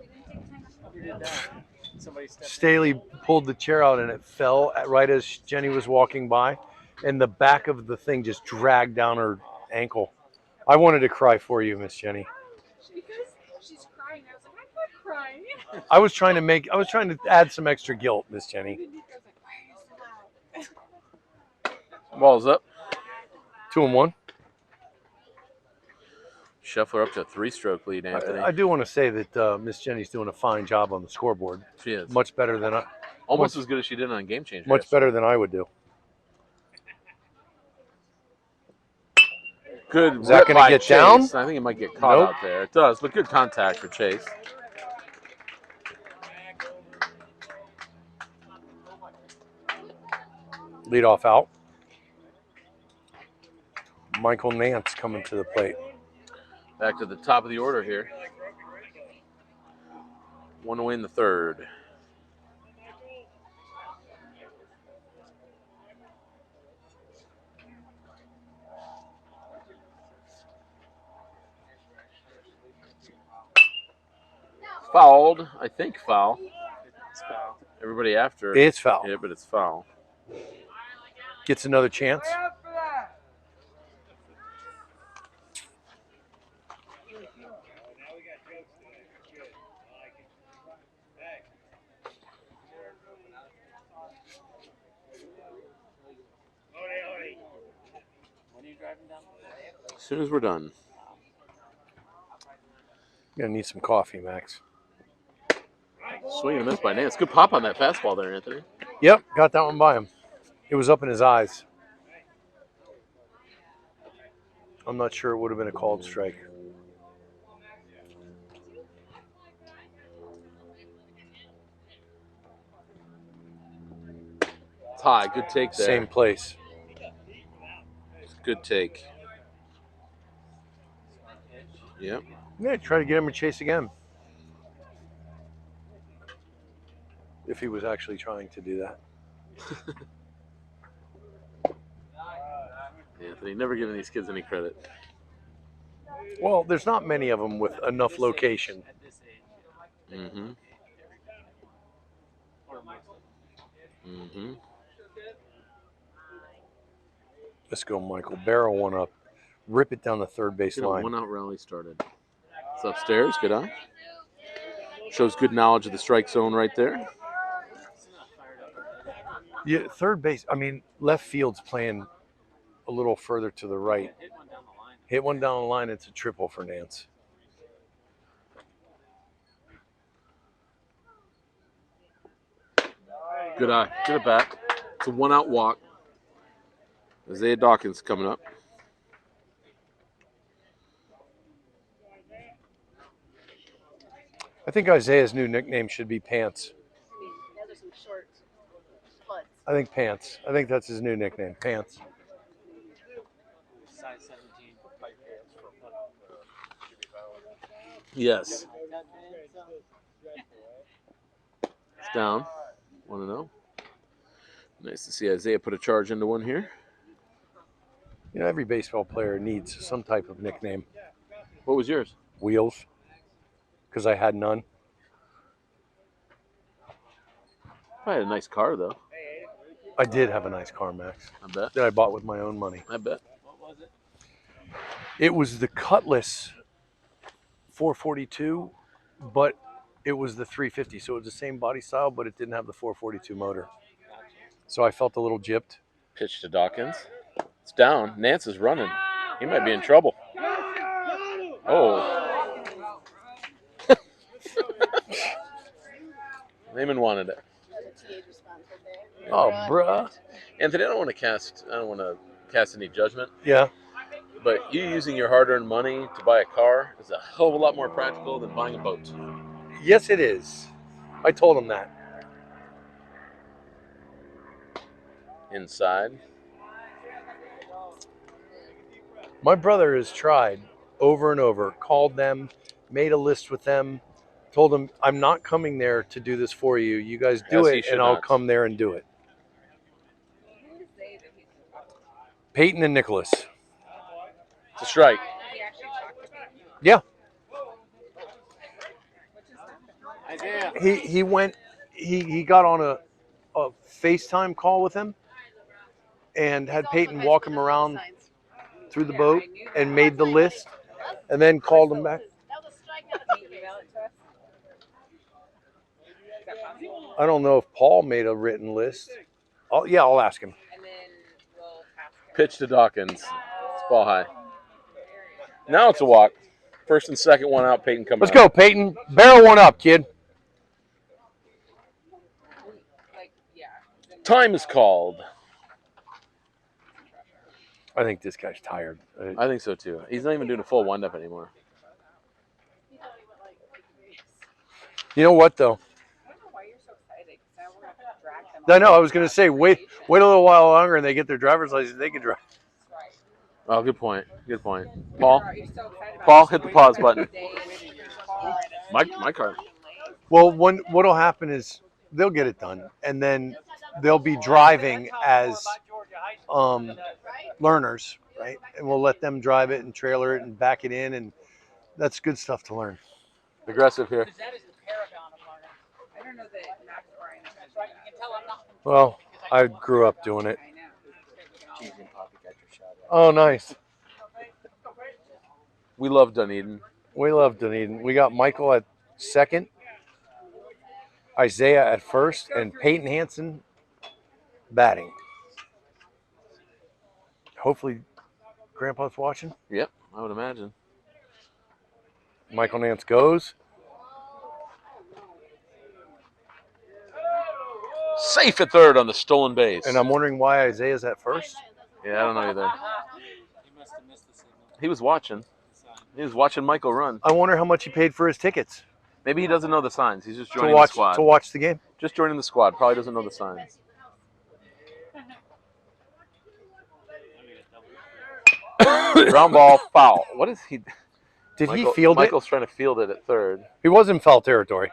Who did that? Somebody stepped Staley pulled the chair out and it fell right as Jenny was walking by, and the back of the thing just dragged down her ankle. I wanted to cry for you, Miss Jenny. Because she's crying. I was like, I'm not crying. I was trying to add some extra guilt, Miss Jenny. I was like, why are you so loud? Ball's up. 2-1. Scheffler up to a 3-stroke lead, Anthony. I do want to say that Miss Jenny's doing a fine job on the scoreboard. She is. Much better than Almost as good as she did on Game Changer. much better than I would do. Good. Is that rip gonna by get Chase. down? I think it might get caught Nope. out there. It does, but good contact for Chase. Lead off out. Michael Nance coming to the plate. Back to the top of the order here. One away in the third. Fouled. I think foul. It's foul. Everybody after. It's foul. Yeah, but it's foul. Gets another chance. When are you driving down? As soon as we're done. You're gonna need some coffee, Max. Swing and a miss by Nance. Good pop on that fastball there, Anthony. Yep, got that one by him. It was up in his eyes. I'm not sure it would have been a called strike. It's high. Good take there. Same place. Good take. Yep. Yeah, try to get him a chase again. If he was actually trying to do that. Anthony, never giving these kids any credit. Well, there's not many of them with enough location. At this age. Mm-hmm. Mm-hmm. Let's go, Michael. Barrel one up. Rip it down the third base Get a line. one-out rally started. It's upstairs. Good eye. Shows good knowledge of the strike zone right there. Yeah, third base. I mean, left field's playing a little further to the right. Hit one down the line. Hit one down the line. It's a triple for Nance. Good eye. Good at bat. It's a one-out walk. Isaiah Dawkins coming up. I think Isaiah's new nickname should be Pants. Those are some short putts. I think Pants. I think that's his new nickname, Pants. Size 17. Yes. It's down. 1-0. Nice to see Isaiah put a charge into one here. You know, every baseball player needs some type of nickname. What was yours? Wheels, because I had none. I had a nice car, though. I did have a nice car, Max, I bet. that I bought with my own money. I bet. What was it? It was the Cutlass 442, but it was the 350, so it was the same body style, but it didn't have the 442 motor. So I felt a little gypped. Pitch to Dawkins. It's down. Nance is running. He might be in trouble. Oh. Lehman wanted it. Oh, bruh. Anthony, I don't want to cast any judgment, Yeah. but you using your hard-earned money to buy a car is a hell of a lot more practical than buying a boat. Yes, it is. I told him that. Inside. My brother has tried over and over, called them, made a list with them, told them, I'm not coming there to do this for you. You guys do As he it, should and I'll not. come there and do it. Peyton and Nicholas. It's a strike. Yeah. He went, he got on a FaceTime call with him and had Peyton walk him around through the boat and made the list and then called him back. I don't know if Paul made a written list. I'll ask him. Pitch to Dawkins. It's ball high. Now it's a walk. First and second one out. Peyton coming Let's up. go, Peyton. Barrel one up, kid. Time is called. I think this guy's tired. I think so too. He's not even doing a full wind-up anymore. You know what, though? I know. I was going to say, wait a little while longer and they get their driver's license. They can drive. Oh, good point. Good point. Paul, hit the pause button. My car. Well, what'll happen is they'll get it done, and then they'll be driving as learners, right? And we'll let them drive it and trailer it and back it in, and that's good stuff to learn. Aggressive here. Well, I grew up doing it. Oh, nice. We love Dunedin. We love Dunedin. We got Michael at second, Isaiah at first, and Peyton Hansen batting. Hopefully, Grandpa's watching. Yep, I would imagine. Michael Nance goes. Safe at third on the stolen base. And I'm wondering why Isaiah's at first. Yeah, I don't know either. He was watching. He was watching Michael run. I wonder how much he paid for his tickets Maybe he doesn't know the signs. He's just joining to watch the squad. to watch the game. Just joining the squad. Probably doesn't know the signs. Ground ball, foul. What is he? Did he field Michael's trying to field it at third. it? He was in foul territory.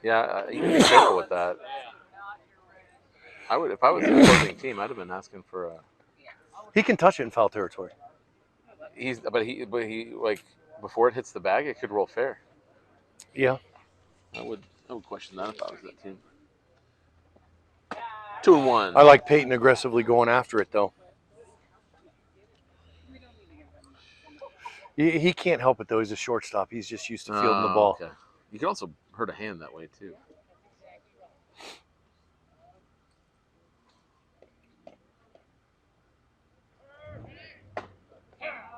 Yeah, you can be careful with that. I would, if I was the opposing team, I'd have been asking for a. He can touch it in foul territory. But he like before it hits the bag, it could roll fair. Yeah. I would question that if I was that team. 2-1. I like Peyton aggressively going after it, though. He can't help it, though. He's a shortstop. He's just used to fielding the ball. Okay. You can also hurt a hand that way, too.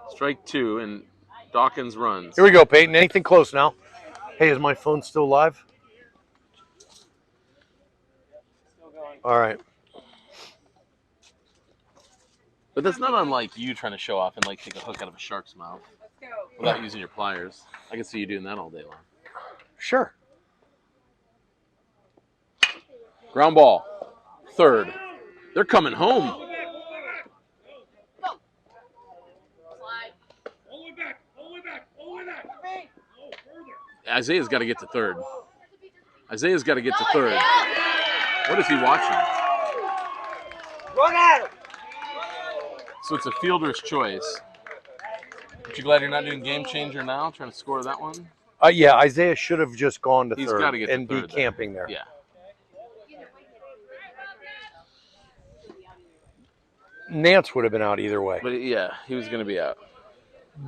Strike two, and Dawkins runs. Here we go, Peyton. Anything close now? Hey, is my phone still live? All right. But that's not unlike you trying to show off and like take a hook out of a shark's mouth without using your pliers. I can see you doing that all day long. Sure. Ground ball. Third. They're coming home. Isaiah's got to get to third. Isaiah's got to get to third. What is he watching? Run at him! So it's a fielder's choice. Aren't you glad you're not doing game changer now, trying to score that one? Yeah, Isaiah should have just gone to He's third gotta get to and be third there. camping there. Yeah. Nance would have been out either way. But yeah, he was going to be out.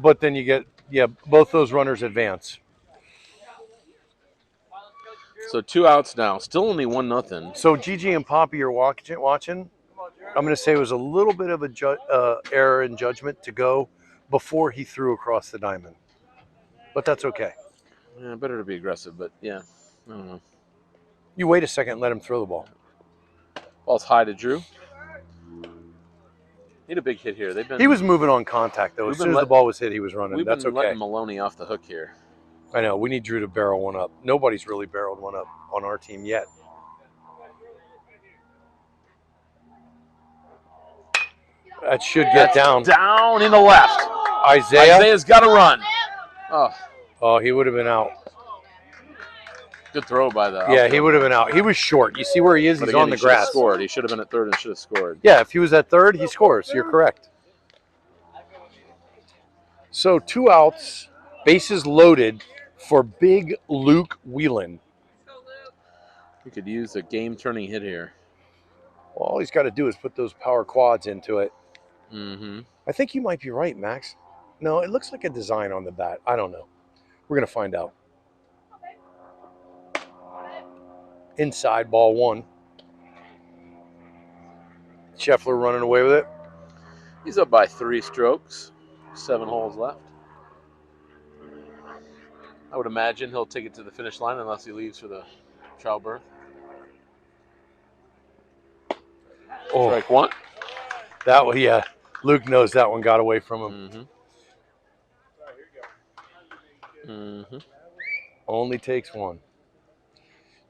But then you get Yeah, both those runners advance. So 2 outs now. Still only 1-0. So Gigi and Poppy are watching. I'm going to say it was a little bit of a error in judgment to go before he threw across the diamond, but that's okay. Yeah, better to be aggressive, but yeah, I don't know. You wait a second and let him throw the ball. Ball's high to Drew. Need a big hit here. He was moving on contact, though. As soon as the ball was hit, he was running. That's been okay. letting Maloney off the hook here. I know. We need Drew to barrel one up. Nobody's really barreled one up on our team yet. That should get down. Down in the left. Isaiah's got to run. Oh, he would have been out. Good throw by the Yeah, he would have been out. He was short. You see where he is? But He's again, on the he should have grass. scored. He should have been at third and should have scored. Yeah, if he was at third, he scores. You're correct. So 2 outs, bases loaded for big Luke Whelan. He could use a game-turning hit here. Well, all he's got to do is put those power quads into it. Mm-hmm. I think you might be right, Max. No, it looks like a design on the bat. I don't know. We're going to find out. Inside, ball 1. Scheffler running away with it. He's up by 3 strokes. 7 holes left. I would imagine he'll take it to the finish line unless he leaves for the trial berth. Oh, Strike 1. that one, yeah. Luke knows that one got away from him. Mm-hmm. Mm-hmm. Only takes 1.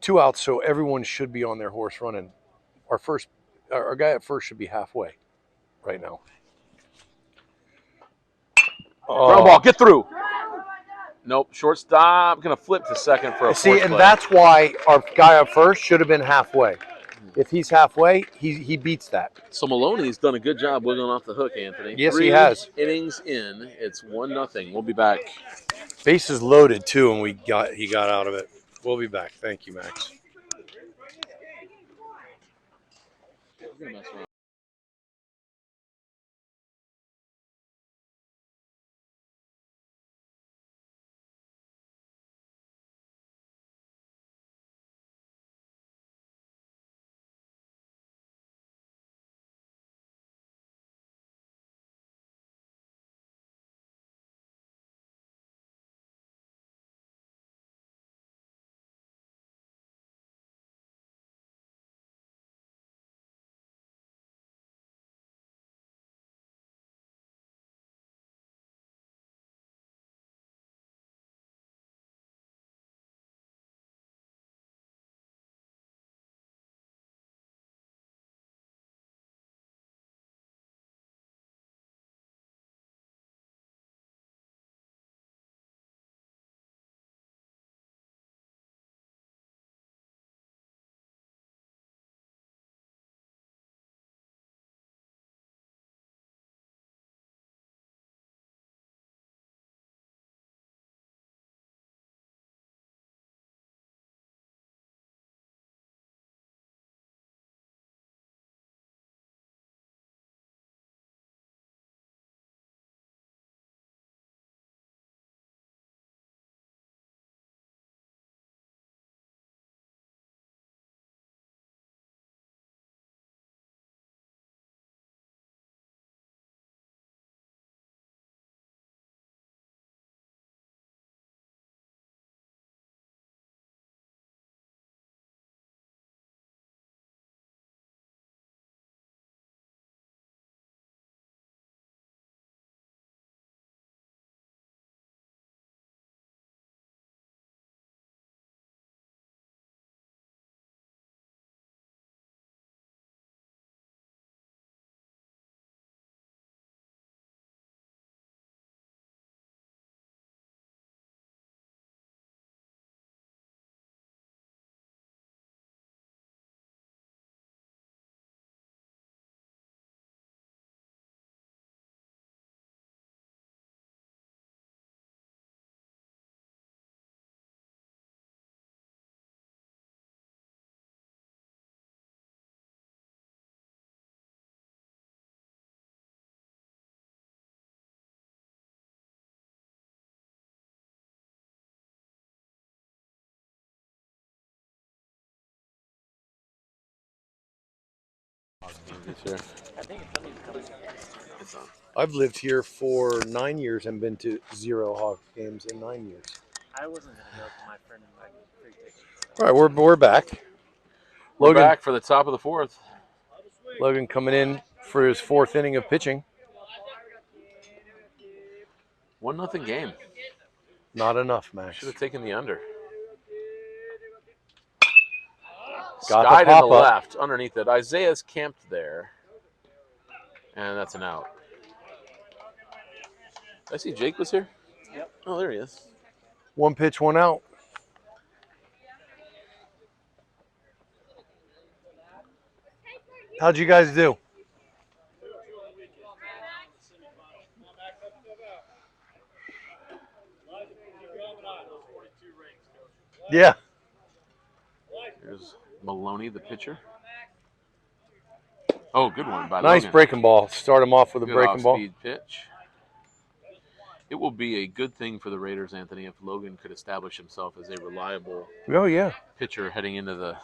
2 outs, so everyone should be on their horse running. Our guy at first should be halfway right now. Ground ball, get through. Nope, shortstop gonna flip to second for a See, force and play. that's why our guy up first should have been halfway. If he's halfway, he beats that. So Maloney's done a good job wiggling off the hook, Anthony. Yes, 3 he has. innings in, it's 1-0. We'll be back. Bases loaded too, and he got out of it. We'll be back. Thank you, Max. It's here. I think it doesn't even come in. It's on. I've lived here for 9 years and been to 0 Hawks games in 9 years. I wasn't gonna go because my friend invited me free tickets. All right, we're back. We're Logan, back for the top of the 4th. Logan coming in for his 4th inning of pitching. 1-0 game. Not enough, Max. Should have taken the under. Got the Sky to the pop-up. left, underneath it. Isaiah's camped there. And that's an out. I see Jake was here? Yep. Oh, there he is. 1 pitch, 1 out. How'd you guys do? Yeah. There's Maloney, the pitcher. Oh, good one by Nice Logan. breaking ball. Start him off with a Good breaking ball. off-speed pitch. It will be a good thing for the Raiders, Anthony, if Logan could establish himself as a reliable Oh, yeah. pitcher heading into the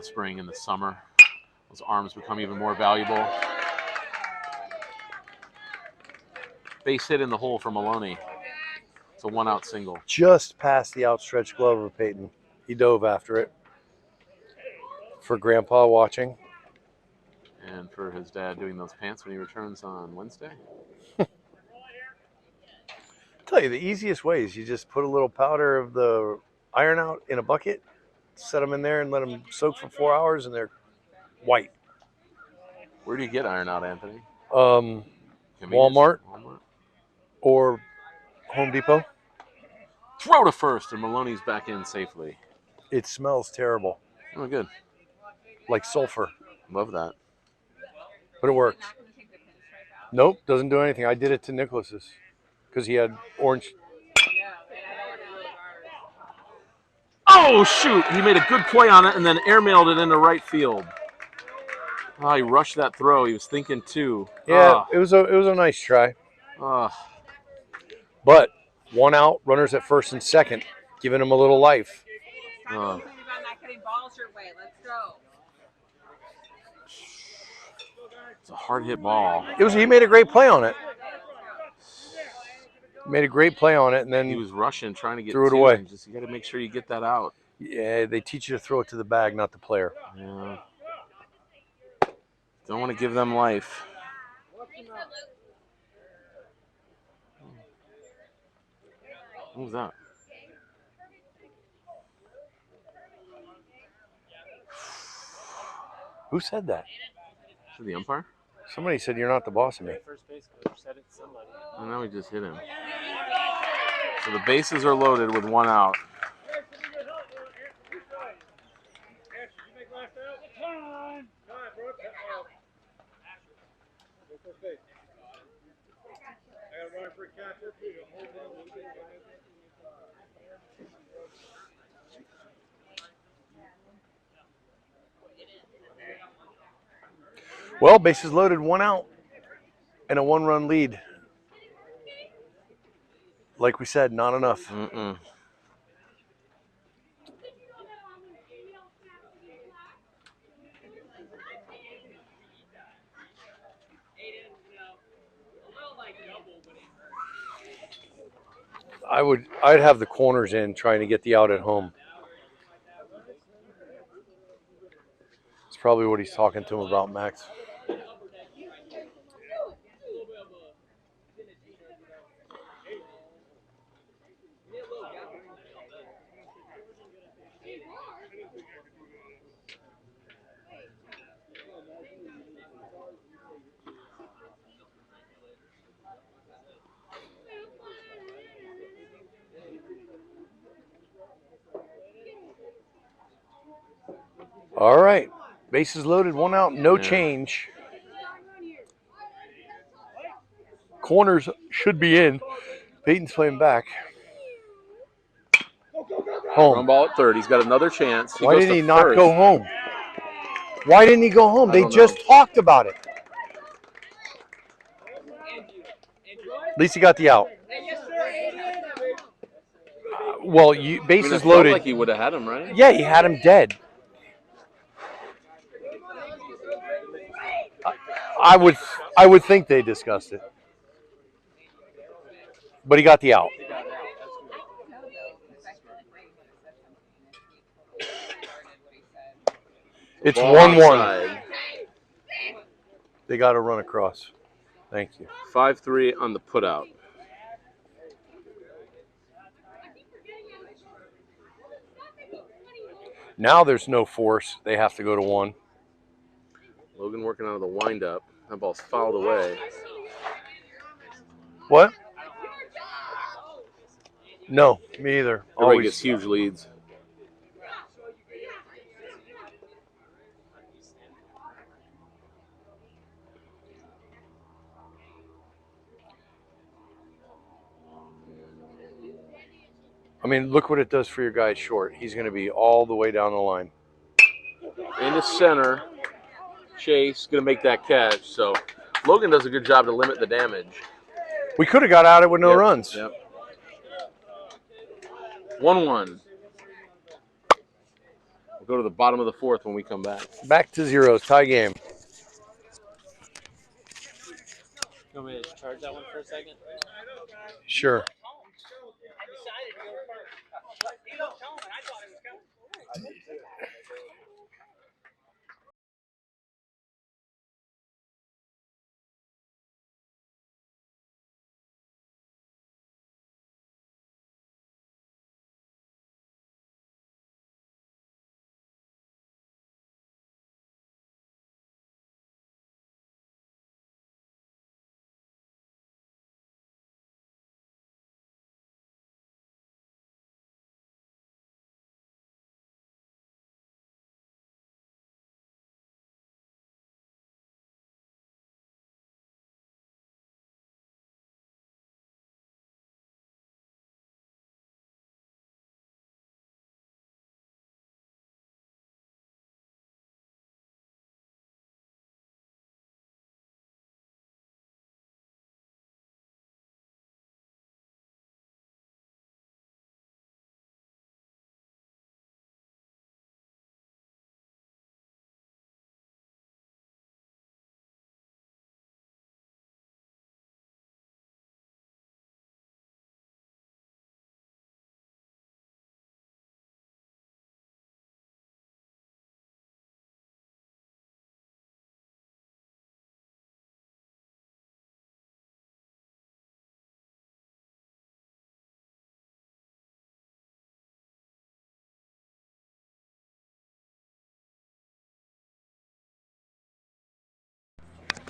spring and the summer. Those arms become even more valuable. Base hit in the hole for Maloney. It's a 1-out single. Just past the outstretched glove of Peyton. He dove after it. For Grandpa watching. And for his dad doing those pants when he returns on Wednesday. Tell you, the easiest way is you just put a little powder of the iron out in a bucket, set them in there, and let them soak for 4 hours, and they're white. Where do you get iron out, Anthony? Walmart Walmart. or Home Depot. Throw to first, and Maloney's back in safely. It smells terrible, Oh, good. like sulfur, Love that. but it works. Nope, doesn't do anything. I did it to Nicholas's because he had orange. Oh, shoot. He made a good play on it and then airmailed it into right field. Oh, he rushed that throw. He was thinking two. Yeah, it was a nice try. Oh. But 1 out, runners at first and second, giving him a little life. Stop complaining about not getting balls your way. Let's go. It's a hard hit ball. He made a great play on it. Made a great play on it, and then He was rushing, trying to get threw it two, away. and you got to make sure you get that out. Yeah, they teach you to throw it to the bag, not the player. Yeah. Don't want to give them life. What was that? Who said that? To the umpire? Somebody said you're not the boss of me. First base coach said it to somebody. And now we just hit him. So the bases are loaded with 1 out. Well, bases loaded, 1 out, and a 1-run lead. Like we said, not enough. Mm-mm. I'd have the corners in trying to get the out at home. It's probably what he's talking to him about, Max. All right. Bases loaded, 1 out, no change. Corners should be in. Peyton's playing back. Run Home. ball at third. He's got another chance. Why goes didn't to he not first. go home? Why didn't he go home? I They don't just know. talked about it. At least he got the out. Well, I mean, bases it felt loaded. like he would have had him, right? Yeah, he had him dead. I would think they discussed it, but he got the out. It's Ball 1-1. outside. They got to run across. Thank you. 5-3 on the putout. Now there's no force. They have to go to 1. Logan working out of the windup. That ball's fouled away. What? No, me either. Everybody Always. gets huge leads. I mean, look what it does for your guy short. He's going to be all the way down the line. Into center. Chase going to make that catch. So Logan does a good job to limit the damage. We could have got out of it with no Yep, runs. Yep. 1-1. We'll go to the bottom of the 4th when we come back. Back to 0s. Tie game. You want me to charge that one for a second? Sure.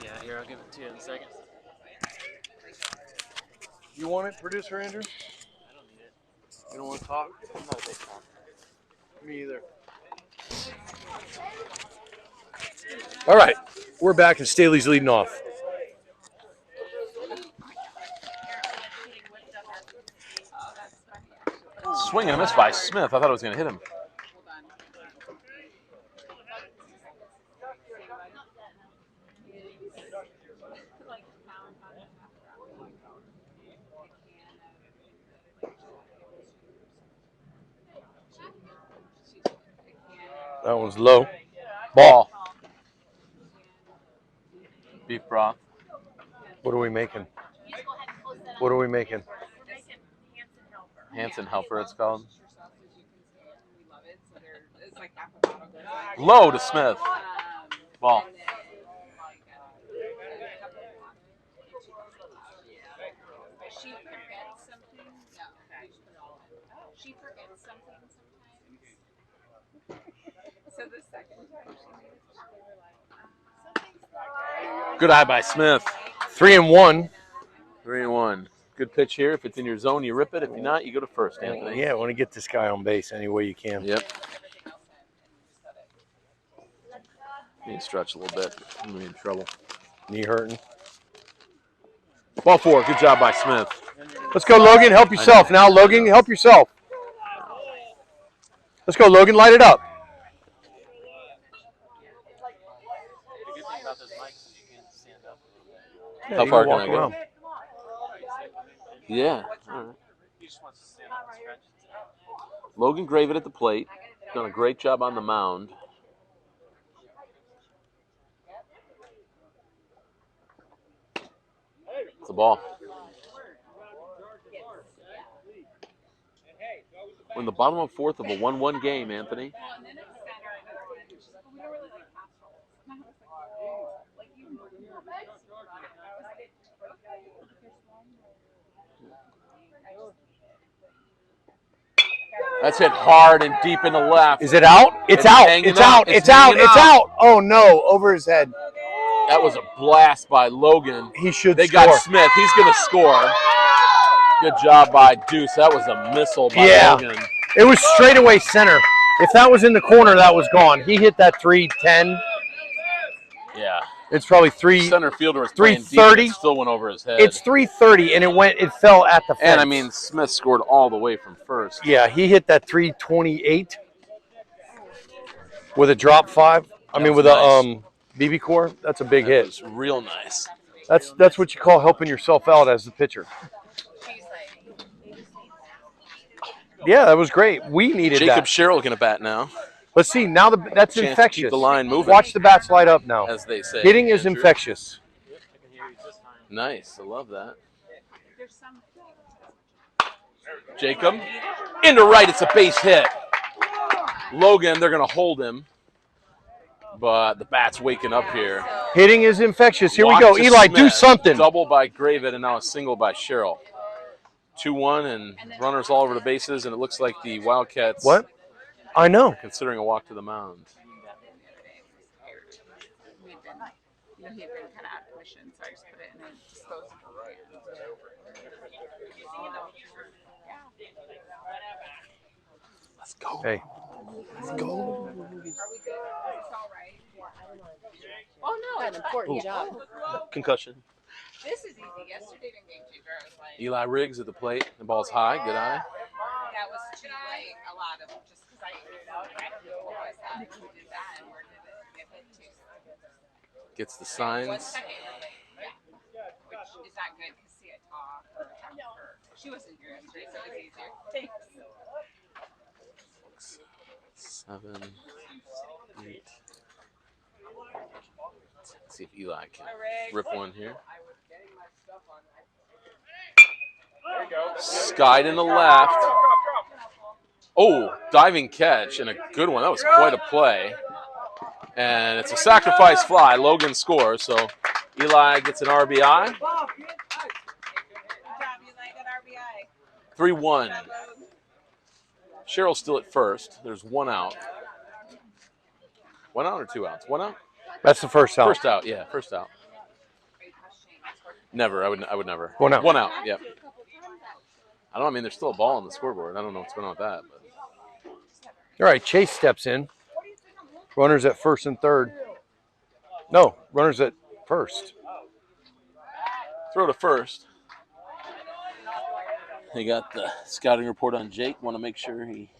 Yeah, here, I'll give it to you in a second. You want it, producer Andrew? I don't need it. You don't want to talk? I'm not a big talker. Me either. All right. We're back and Staley's leading off. Swing and a miss by Smith. I thought it was going to hit him. That one's low. Ball. Beef broth. What are we making? What are we making? Hanson helper, it's called. Low to Smith. Ball. She forgets something. No, she forgets something sometimes. So the second time she made it, we were like, Good eye by Smith. 3-1. 3-1. Good pitch here. If it's in your zone, you rip it. If you're not, you go to first, Anthony. Yeah, I want to get this guy on base any way you can. Yep. Need to stretch a little bit. I'm in trouble. Knee hurting. Ball 4. Good job by Smith. Let's go, Logan. Help yourself. Now, Logan, help yourself. Let's go, Logan. Light it up. The good thing about those mics is you can stand up a little bit. Yeah, How you far can can walk I go? around. Yeah. All right. He just wants to stand up and stretch. Logan Graven at the plate. Done a great job on the mound. the ball. We're in the bottom of fourth of a 1-1 game, Anthony. That's hit hard and deep in the left. Is it out? It's out. It's out. It's out. It's out. Oh no! Over his head. That was a blast by Logan. He should They score. got Smith. He's going to score. Good job by Deuce. That was a missile by Logan. It was straightaway center. If that was in the corner, that was gone. He hit that 310. Yeah. It's probably three. Center fielder was playing deep. 330. It still went over his head. It's 330, and it fell at the fence. And I mean, Smith scored all the way from first. Yeah, he hit that 328 with a drop 5. With nice. a BB core. That's a big hit. It was real nice. That's what you call helping yourself out as the pitcher. Yeah, that was great. We needed Jacob that. Sherrill going to bat now. Let's see. Now that's Chance to infectious. keep the line moving. Watch the bats light up now. As they say. Hitting is Andrew. infectious. Nice. I love that. Jacob. Into right. It's a base hit. Logan, they're going to hold him. But the bat's waking up here. Hitting is infectious. Here Walk we go. to Eli, Smith. do something. Double by Gravitt and now a single by Sherrill. 2-1 and runners all over the bases, and it looks like the Wildcats. What? I know. Considering a walk to the mound. He had been kind of out of commission, so I just put it in a disposable. Let's go. Hey. Let's go. Are we good? It's all right. Oh no, An important job. Concussion. this is easy. Yesterday in game changer, I was like, Eli Riggs at the plate. The ball's high. Good eye. that was too like a lot of just because I what was that? Who did that and where did it get hit to? Gets the 1 signs. second. Yeah. Which is not good because see I talk or talk to her. She wasn't here yesterday, so it was easier. Thanks. 7, 8. Let's see if Eli can rip one here. Skied in the left. Oh, diving catch and a good one. That was quite a play. And it's a sacrifice fly. Logan scores, so Eli gets an RBI. Good job, Eli. Good RBI. 3-1. Sherrill's still at first. There's 1 out. 1 out or 2 outs? 1 out? That's the first out. First out, yeah, first out. Never, I would never. 1 out. 1 out, yep. I don't know, I mean, there's still a ball on the scoreboard. I don't know what's going on with that. But. All right, Chase steps in. Runners at first and third. No, runners at first. Throw to first. They got the scouting report on Jake. Want to make sure he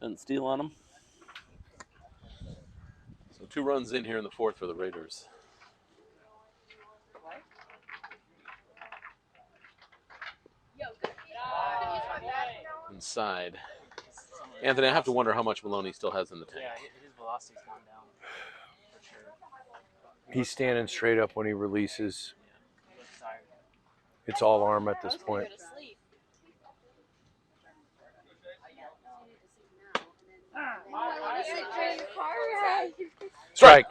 doesn't steal on him. So 2 runs in here in the fourth for the Raiders. Inside. Anthony, I have to wonder how much Maloney still has in the tank. Yeah, his velocity's gone down for sure. He's standing straight up when he releases. He looks tired. It's all arm at this point. Strike.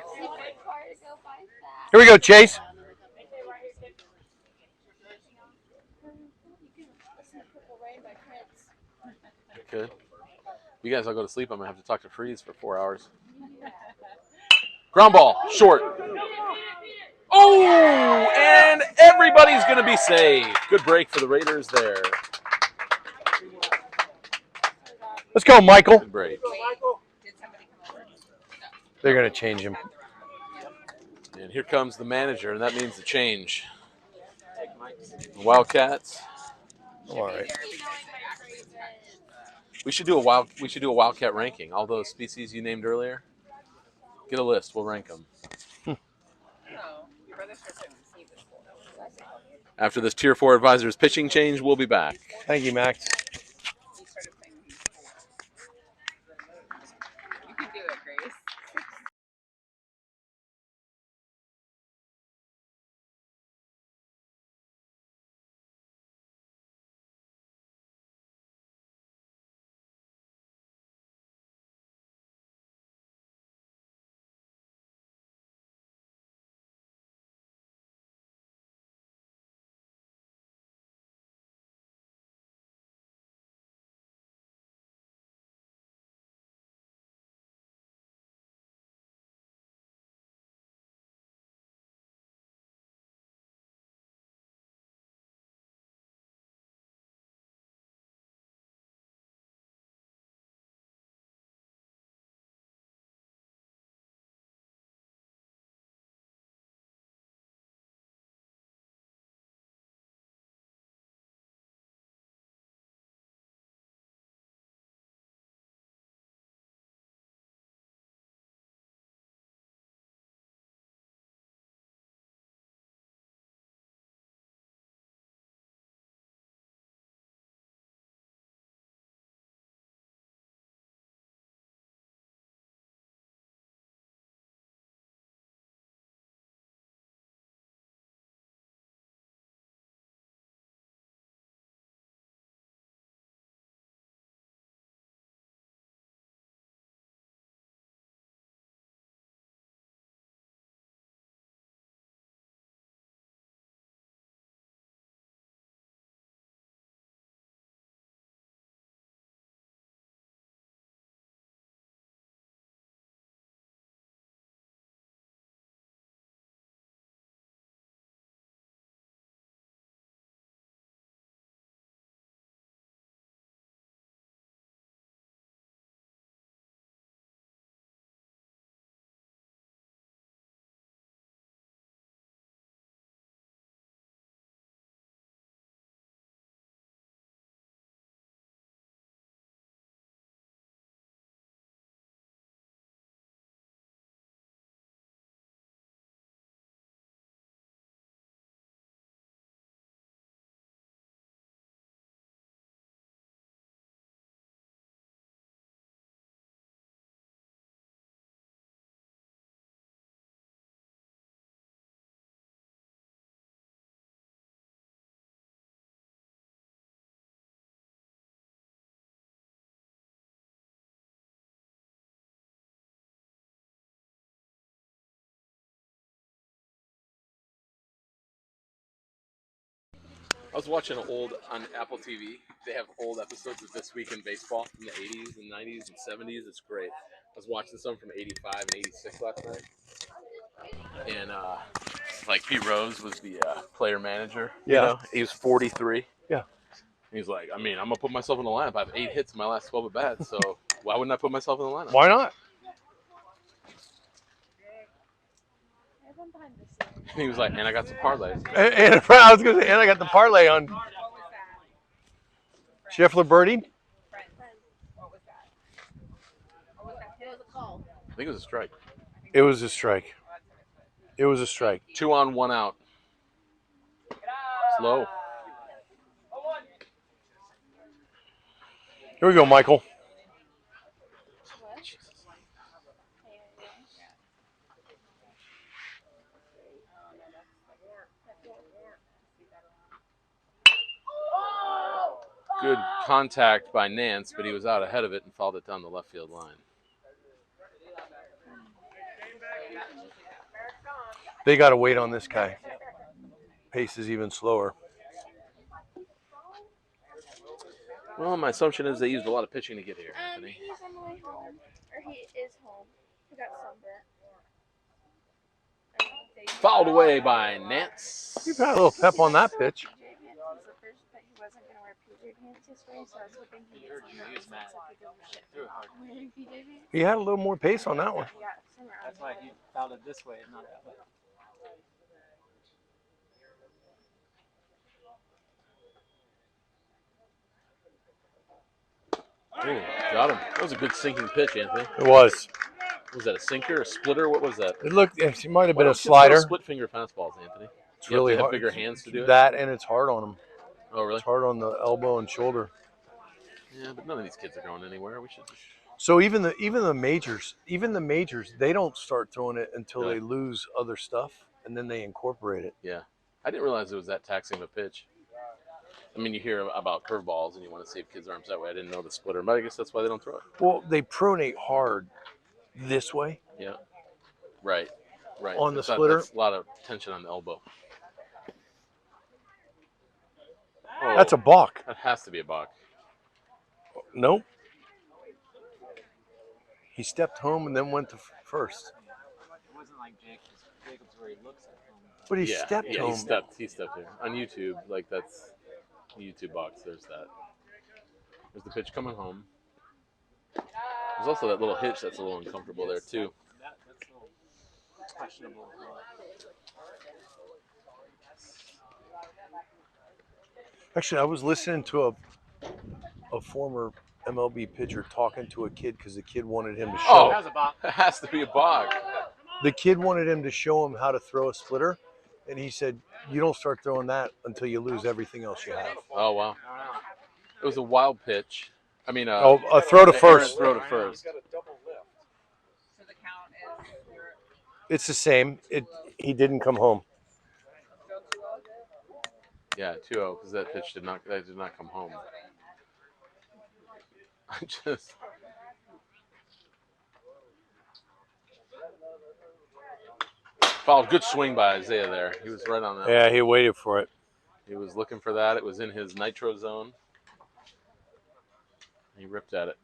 Here we go, Chase. Good. You guys all go to sleep. I'm going to have to talk to Freeze for 4 hours. Ground ball, short. Oh, and everybody's going to be saved. Good break for the Raiders there. Let's go, Michael. Good break. They're going to change him. And here comes the manager, and that means the change. Wildcats. All right. We should do a Wildcat ranking. All those species you named earlier. Get a list. We'll rank them. After this Tier 4 Advisors pitching change, we'll be back. Thank you, Max. I was watching on Apple TV. They have old episodes of This Week in Baseball from the 80s and 90s and 70s. It's great. I was watching some from 85 and 86 last night. And like Pete Rose was the player manager. Yeah. You know, he was 43. Yeah. He's like, I mean, I'm gonna put myself in the lineup. I have 8 hits in my last 12 at bats, so why wouldn't I put myself in the lineup? Why not? And he was like, and I got some parlays. And I was gonna say, and I got the parlay on Scheffler birdie. What was that? What was that? It was a call. I think it was a strike. It was a strike. It was a strike. 2 on, 1 out. Slow. Here we go, Michael. Good contact by Nance, but he was out ahead of it and fouled it down the left field line. They got to wait on this guy. Pace is even slower. Well, my assumption is they used a lot of pitching to get here, Anthony. He's on the way home, or he is home. He got sunburnt. Fouled away by Nance. You've had a little pep on that pitch. But he wasn't going to wear PJ pants this way, so I was hoping he gets on He was mad. wearing PJ pants. He had a little more pace on that one. Yeah, somewhere around That's why he fouled it this way and not that way. Ooh, got him. That was a good sinking pitch, Anthony. It was. Was that a sinker, a splitter? What was that? It looked. It might have Why been a don't kids throw slider. Split finger fastballs, Anthony. It's You have really to have hard. bigger hands to do it. That and it's hard on him. Oh, really? It's hard on the elbow and shoulder. Yeah, but none of these kids are going anywhere. We should just. So even the majors, they don't start throwing it until Really? they lose other stuff, and then they incorporate it. Yeah, I didn't realize it was that taxing of a pitch. I mean, you hear about curveballs and you want to save kids' arms that way. I didn't know the splitter, but I guess that's why they don't throw it. Well, they pronate hard this way. Yeah. Right. Right. On the It's not- splitter? that's a lot of tension on the elbow. That's a balk. That has to be a balk. Nope. He stepped home and then went to first. It wasn't like Jacobs where he looks at him. But he stepped home. He stepped here. On YouTube, like that's the YouTube box. There's that. There's the pitch coming home. There's also that little hitch that's a little uncomfortable there too. That's a little questionable. Actually, I was listening to a former MLB pitcher talking to a kid because the kid wanted him to show. That was a bop. It has to be a balk. The kid wanted him to show him how to throw a splitter, and he said, "You don't start throwing that until you lose everything else you have." Oh wow. It was a wild pitch. I mean, Oh, a throw to the first. errant Throw to first. So the count is It's the same. He didn't come home. still 2-0. Yeah, 2-0 because that pitch did not come home. I just. Fouled. Good swing by Isaiah there. He was right on that. Yeah, he waited for it. He was looking for that. It was in his nitro zone. He ripped at it.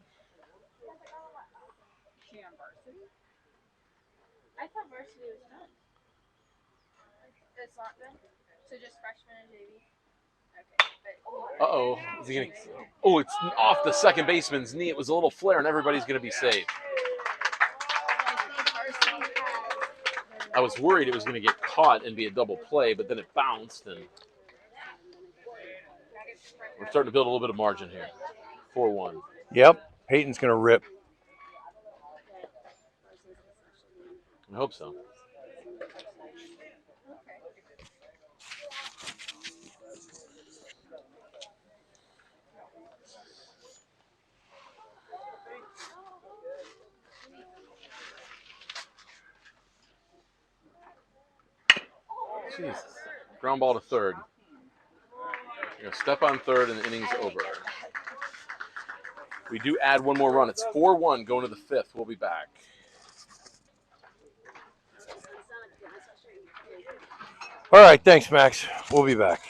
She on varsity? I thought varsity was done. It's not done? So just freshman and JV? Okay. But, Uh-oh. Is he gonna? Oh, it's off the second baseman's knee. It was a little flare, and everybody's going to be safe. I was worried it was going to get caught and be a double play, but then it bounced, and we're starting to build a little bit of margin here. 4-1. Yep. Peyton's going to rip. I hope so. Jesus. Ground ball to third. You're going to step on third and the inning's over. We do add one more run. It's 4-1 going to the fifth. We'll be back. All right. Thanks, Max. We'll be back.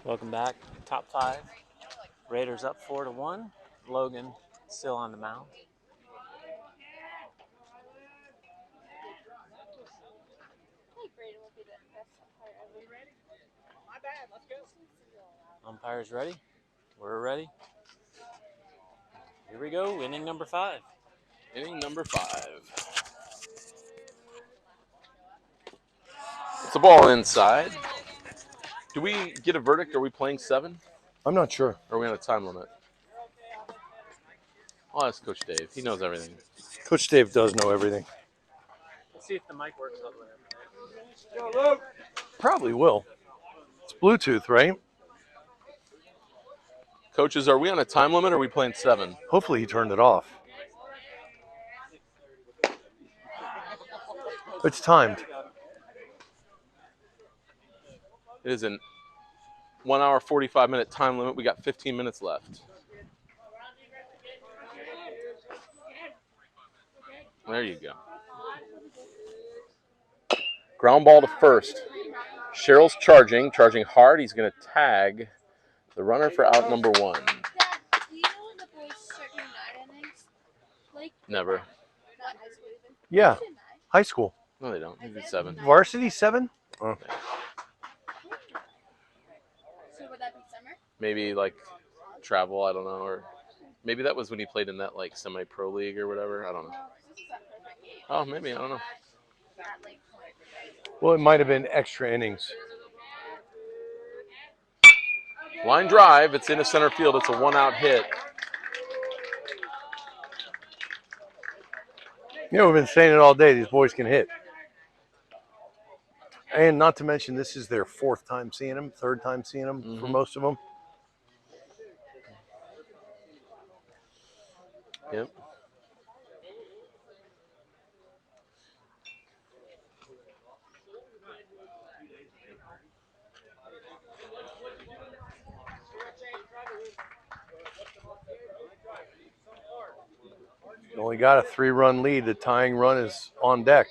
Welcome back. Top 5. Raiders up 4-1. Logan still on the mound. Umpires ready? We're ready. Here we go. Inning number 5. Inning number 5. It's a ball inside. Do we get a verdict? Are we playing 7? I'm not sure. Or are we on a time limit? I'll ask Coach Dave. He knows everything. Coach Dave does know everything. Let's see if the mic works all the way. Probably will. It's Bluetooth, right? Coaches, are we on a time limit or are we playing 7? Hopefully he turned it off. It's timed. It is an 1 hour, 45-minute time limit. We got 15 minutes left. There you go. Ground ball to first. Sherrill's charging hard. He's going to tag the runner for out number 1. Do you know when the boys start doing 9 innings? Like, Never. what high school even? Yeah, Is it 9? high school. No, they don't. They do 7. Varsity 7? Oh. So would that be summer? Maybe like travel, I don't know. Or maybe that was when he played in that like semi-pro league or whatever. I don't know. No, this is that perfect game. Oh, maybe. I don't know. At like Well, it might have been extra innings. Line drive. It's into center field. It's a 1-out hit. You know, we've been saying it all day. These boys can hit. And not to mention, this is their 4th time seeing him, 3rd time seeing him for most of them. Yep. You only got a 3-run lead. The tying run is on deck.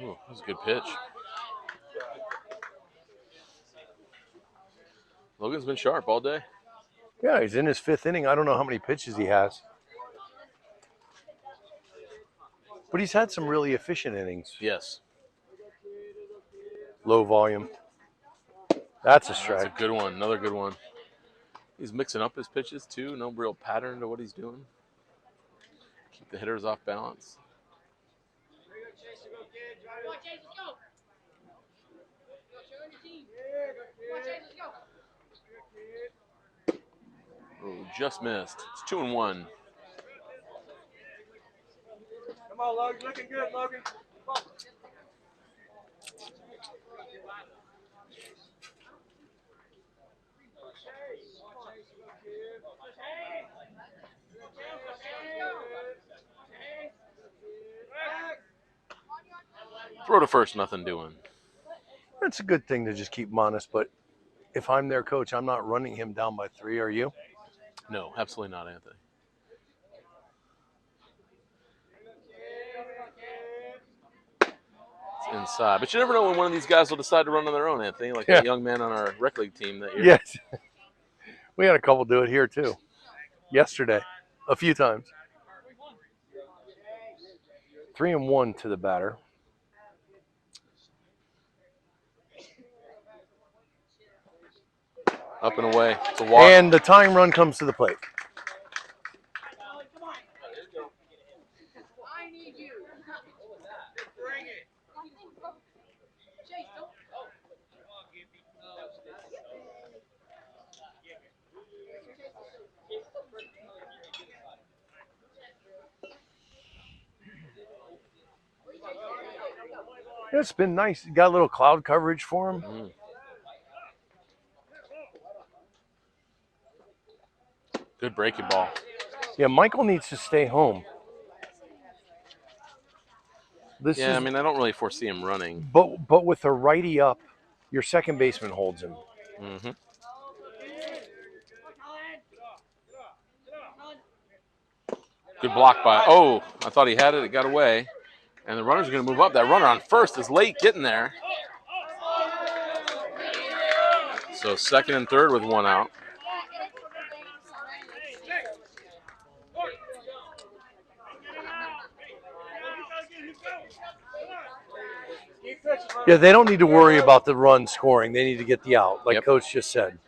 Ooh, that was a good pitch. Logan's been sharp all day. Yeah, he's in his 5th inning. I don't know how many pitches he has. But he's had some really efficient innings. Yes. Low volume. That's a That's strike. a good one. Another good one. He's mixing up his pitches too. No real pattern to what he's doing. Keep the hitters off balance. Oh, just missed. It's 2-1. Come on, Logan. Looking good, Logan. Throw to first, nothing doing. It's a good thing to just keep him honest, but if I'm their coach, I'm not running him down by 3, are you? No, absolutely not, Anthony. It's inside. But you never know when one of these guys will decide to run on their own, Anthony, like that young man on our rec league team that year. Yes. We had a couple do it here too. Yesterday. A few times. 3-1 to the batter. Up and away. It's a walk. And the tying run comes to the plate. I need you. Bring it. Chase, don't. It's been nice. You got a little cloud coverage for him. Good breaking ball. Yeah, Michael needs to stay home. This Yeah, is, I mean, I don't really foresee him running. but with a righty up, your second baseman holds him. Mm-hmm. Good block by. Oh, I thought he had it. It got away. And the runner's going to move up. That runner on first is late getting there. So second and third with one out. Yeah, they don't need to worry about the run scoring. They need to get the out, like Yep. Coach just said.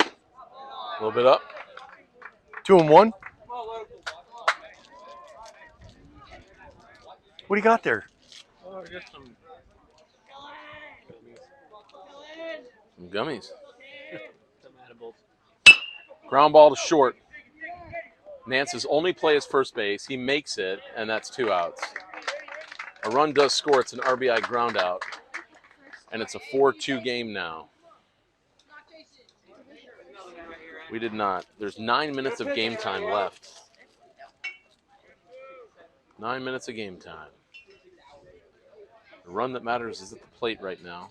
A little bit up. 2-1. What do you got there? Oh, just some Some gummies. edibles. Ground ball to short. Nance's only play is first base. He makes it, and that's 2 outs. A run does score. It's an RBI ground out. And it's a 4-2 game now. We did not. There's 9 minutes of game time left. 9 minutes of game time. The run that matters is at the plate right now.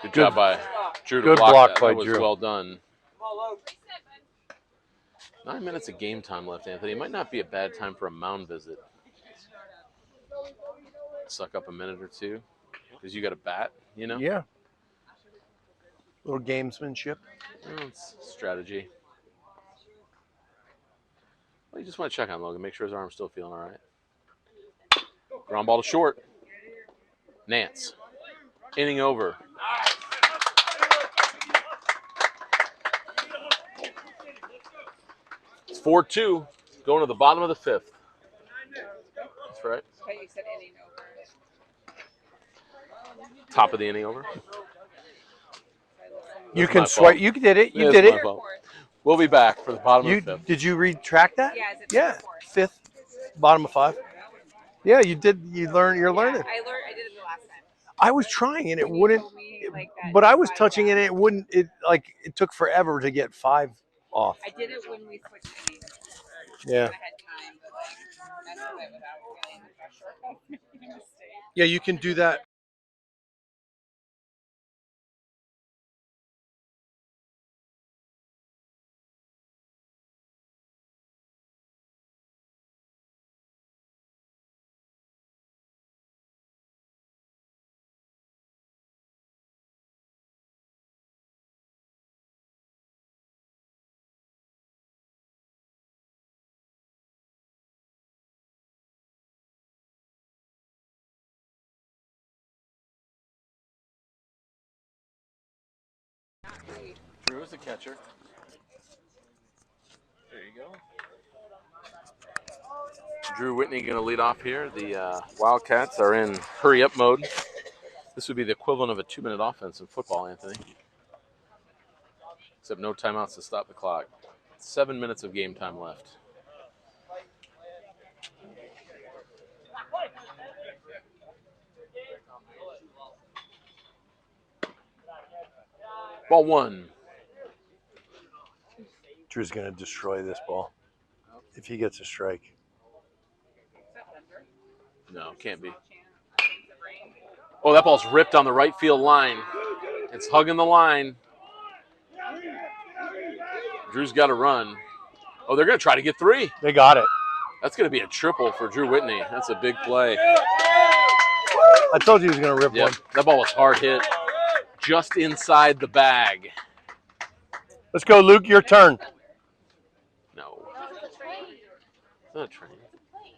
Good job by Drew to Good block block that. by That was Drew. well done. 9 minutes of game time left, Anthony. It might not be a bad time for a mound visit. Suck up a minute or two because you got a bat, you know? Yeah. Little gamesmanship. Well, it's strategy. Well, you just want to check on Logan, make sure his arm's still feeling all right. Ground ball to short. Nance. Inning over. It's 4-2, going to the bottom of the fifth. That's right. But you said inning over. Top of the inning over. You That's can my swipe. fault. You did it. You Yeah, did it's it. my fault. We'll be back for the bottom You of the fifth. did you retract that? Yeah, is it Yeah. fourth? Fifth, bottom of 5. Yeah, you did. You learn. You're learning. I did it the last time. I was trying and it When you wouldn't. told me, like, that But I you was got it touching it down. and it wouldn't. It took forever to get 5 off. I did it when we switched innings. Yeah. I had time, but like mess with it without feeling the pressure of making a mistake. Yeah, you can do that. Drew is the catcher. There you go. Drew Whitney going to lead off here. The Wildcats are in hurry-up mode. This would be the equivalent of a 2-minute offense in football, Anthony. Except no timeouts to stop the clock. 7 minutes of game time left. Ball 1. Drew's going to destroy this ball if he gets a strike. No, can't be. Oh, that ball's ripped on the right field line. It's hugging the line. Drew's got to run. Oh, they're going to try to get 3. They got it. That's going to be a triple for Drew Whitney. That's a big play. I told you he was going to rip Yep, one. that ball was hard hit. Just inside the bag. Let's go, Luke. Your turn. No. It's not a train.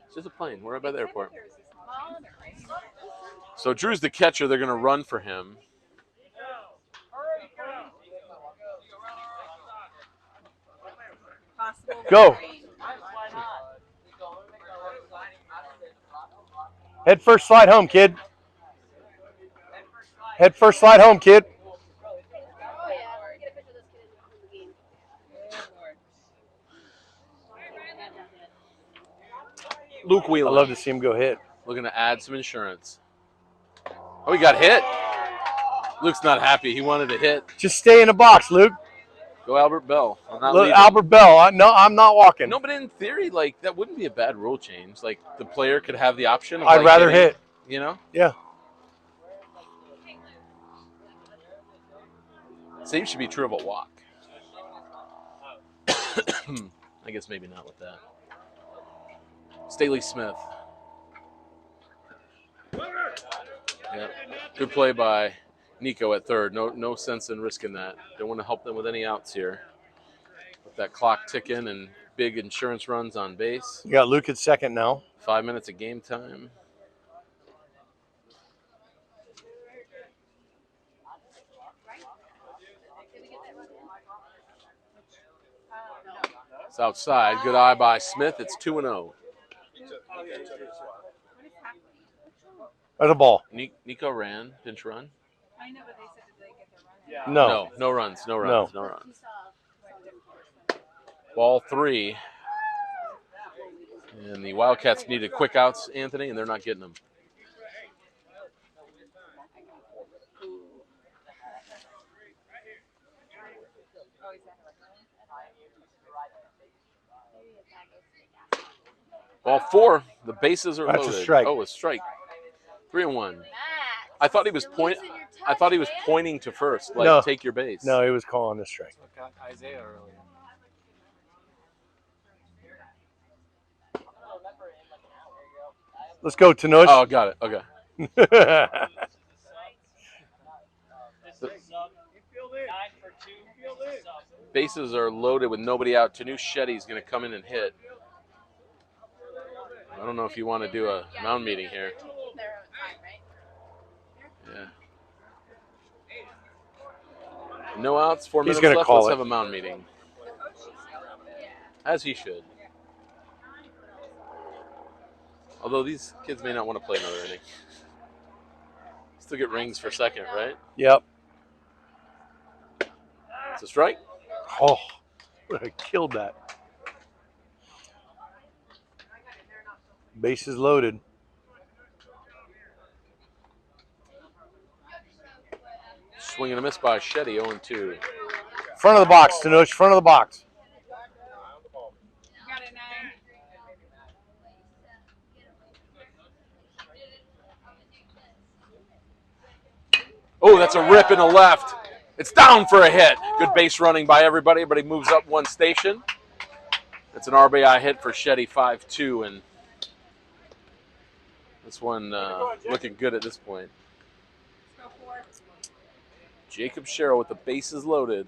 It's just a plane. We're right by the airport. So Drew's the catcher. They're going to run for him. Go. Head first, slide home, kid. Head first, slide home, kid. Luke I Whelan. love to see him go hit. Looking to add some insurance. Oh, he got hit. Luke's not happy. He wanted to hit. Just stay in the box, Luke. Go Albert Bell. I'm not Look, leaving. Albert Bell. No, I'm not walking. No, but in theory, like that wouldn't be a bad rule change. Like the player could have the option of I'd like, rather hitting, hit. You know? Yeah. Save should be true of a walk. I guess maybe not with that. Staley Smith. Yeah. Good play by Nico at third. No sense in risking that. Don't want to help them with any outs here. With that clock ticking and big insurance runs on base. You got Luke at second now. 5 minutes of game time. It's outside. Good eye by Smith. It's 2-0. That's a ball. Nico ran, pinch run. I know, but they said that they get their run. No. No runs. No runs. Ball 3. And the Wildcats needed quick outs, Anthony, and they're not getting them. Ball 4. The bases are That's loaded. a strike. Oh, a strike. 3-1. I thought he was pointing to first, like No. take your base. No, he was calling the strike. Got Isaiah earlier. Let's go, Tanosh. Oh, got it. Okay. Bases are loaded with nobody out. Tanu Shetty's going to come in and hit. I don't know if you want to do a mound meeting here. Yeah. No outs, 4 minutes gonna left. call Let's it. have a mound meeting. As he should. Although these kids may not want to play another inning. Still get rings for second, right? Yep. It's a strike. Oh, I killed that. Bases loaded. Swing and a miss by Shetty, 0-2. Front of the box, Tanosh. Front of the box. Got it, 9. Oh, that's a rip in the left. It's down for a hit. Good base running by everybody. Everybody moves up one station. It's an RBI hit for Shetty, 5-2, and this one looking good at this point. Go 4. Jacob Sherrill with the bases loaded.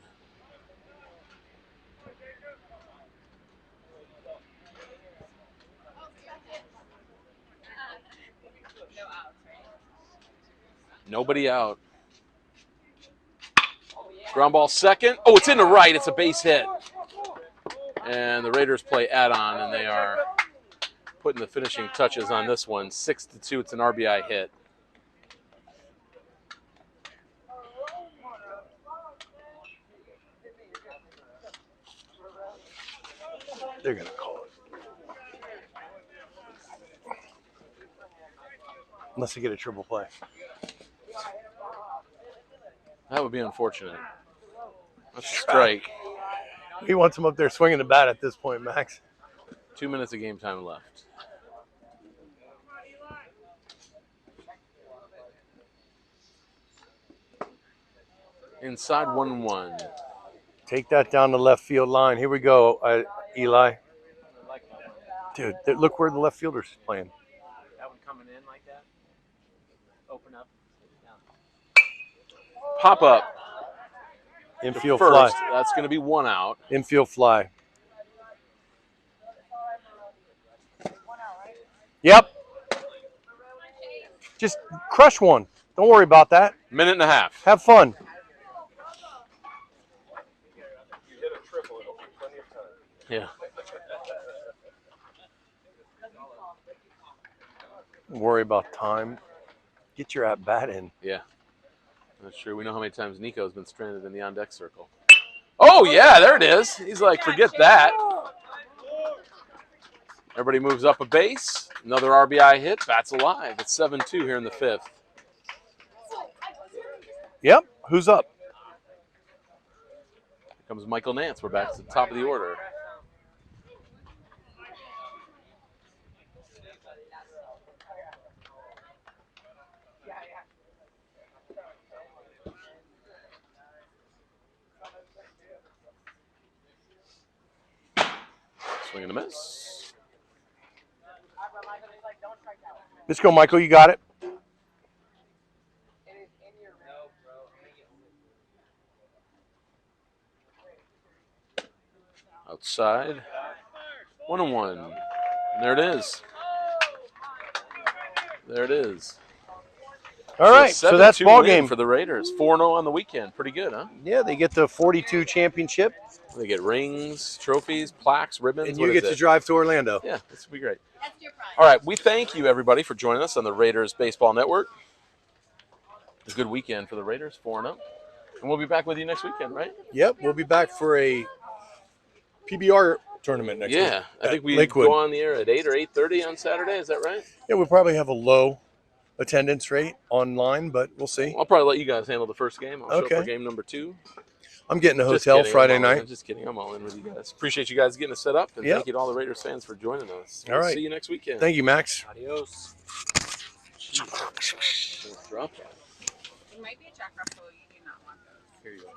Nobody out. Ground ball second. Oh, it's in the right. It's a base hit. And the Raiders play add-on, and they are putting the finishing touches on this one. 6-2. It's an RBI hit. They're going to call it. Unless they get a triple play. That would be unfortunate. That's a strike. He wants him up there swinging the bat at this point, Max. 2 minutes of game time left. Inside 1-1. Take that down the left field line. Here we go, Eli. Dude, look where the left fielder's playing. That one coming in like that. Open up. Pop up. Infield First, fly. that's going to be 1 out. Infield fly. Yep. Just crush one. Don't worry about that. Minute and a half. Have fun. Yeah. Don't worry about time. Get your at bat in. Yeah. That's true. We know how many times Nico's been stranded in the on-deck circle. Oh, yeah, there it is. He's like, forget that. Everybody moves up a base. Another RBI hit. Bat's alive. It's 7-2 here in the 5th. Yep. Who's up? Comes Michael Nance. We're back to the top of the order. Swing and a miss. Let's go, Michael. You got it. Outside. 1-1. And there it is. There it is. All right, so that's 7-2 ball win game for the Raiders. 4-0 on the weekend. Pretty good, huh? Yeah, they get the 42 championship, They get rings, trophies, plaques, ribbons. and What you is get to it? drive to Orlando. Yeah, this will be great. All right, we thank you, everybody, for joining us on the Raiders Baseball Network. A good weekend for the Raiders, 4-0. And we'll be back with you next weekend, right? Yep, we'll be back for a PBR tournament next week. Yeah, I think we Lakewood. go on the air at 8 or 8:30 on Saturday. Is that right? Yeah, we'll probably have a low attendance rate online, but we'll see. I'll probably let you guys handle the first game. I'll show up Okay. for game number 2. I'm getting a Just hotel kidding, Friday I'm all in. night. Just kidding. I'm all in with you guys. Appreciate you guys getting us set up, and Yep. thank you to all the Raiders fans for joining us. All right. See you next weekend. Thank you, Max. Adios. Drop that. It might be a Jack Russell. You do not want those. Here you go.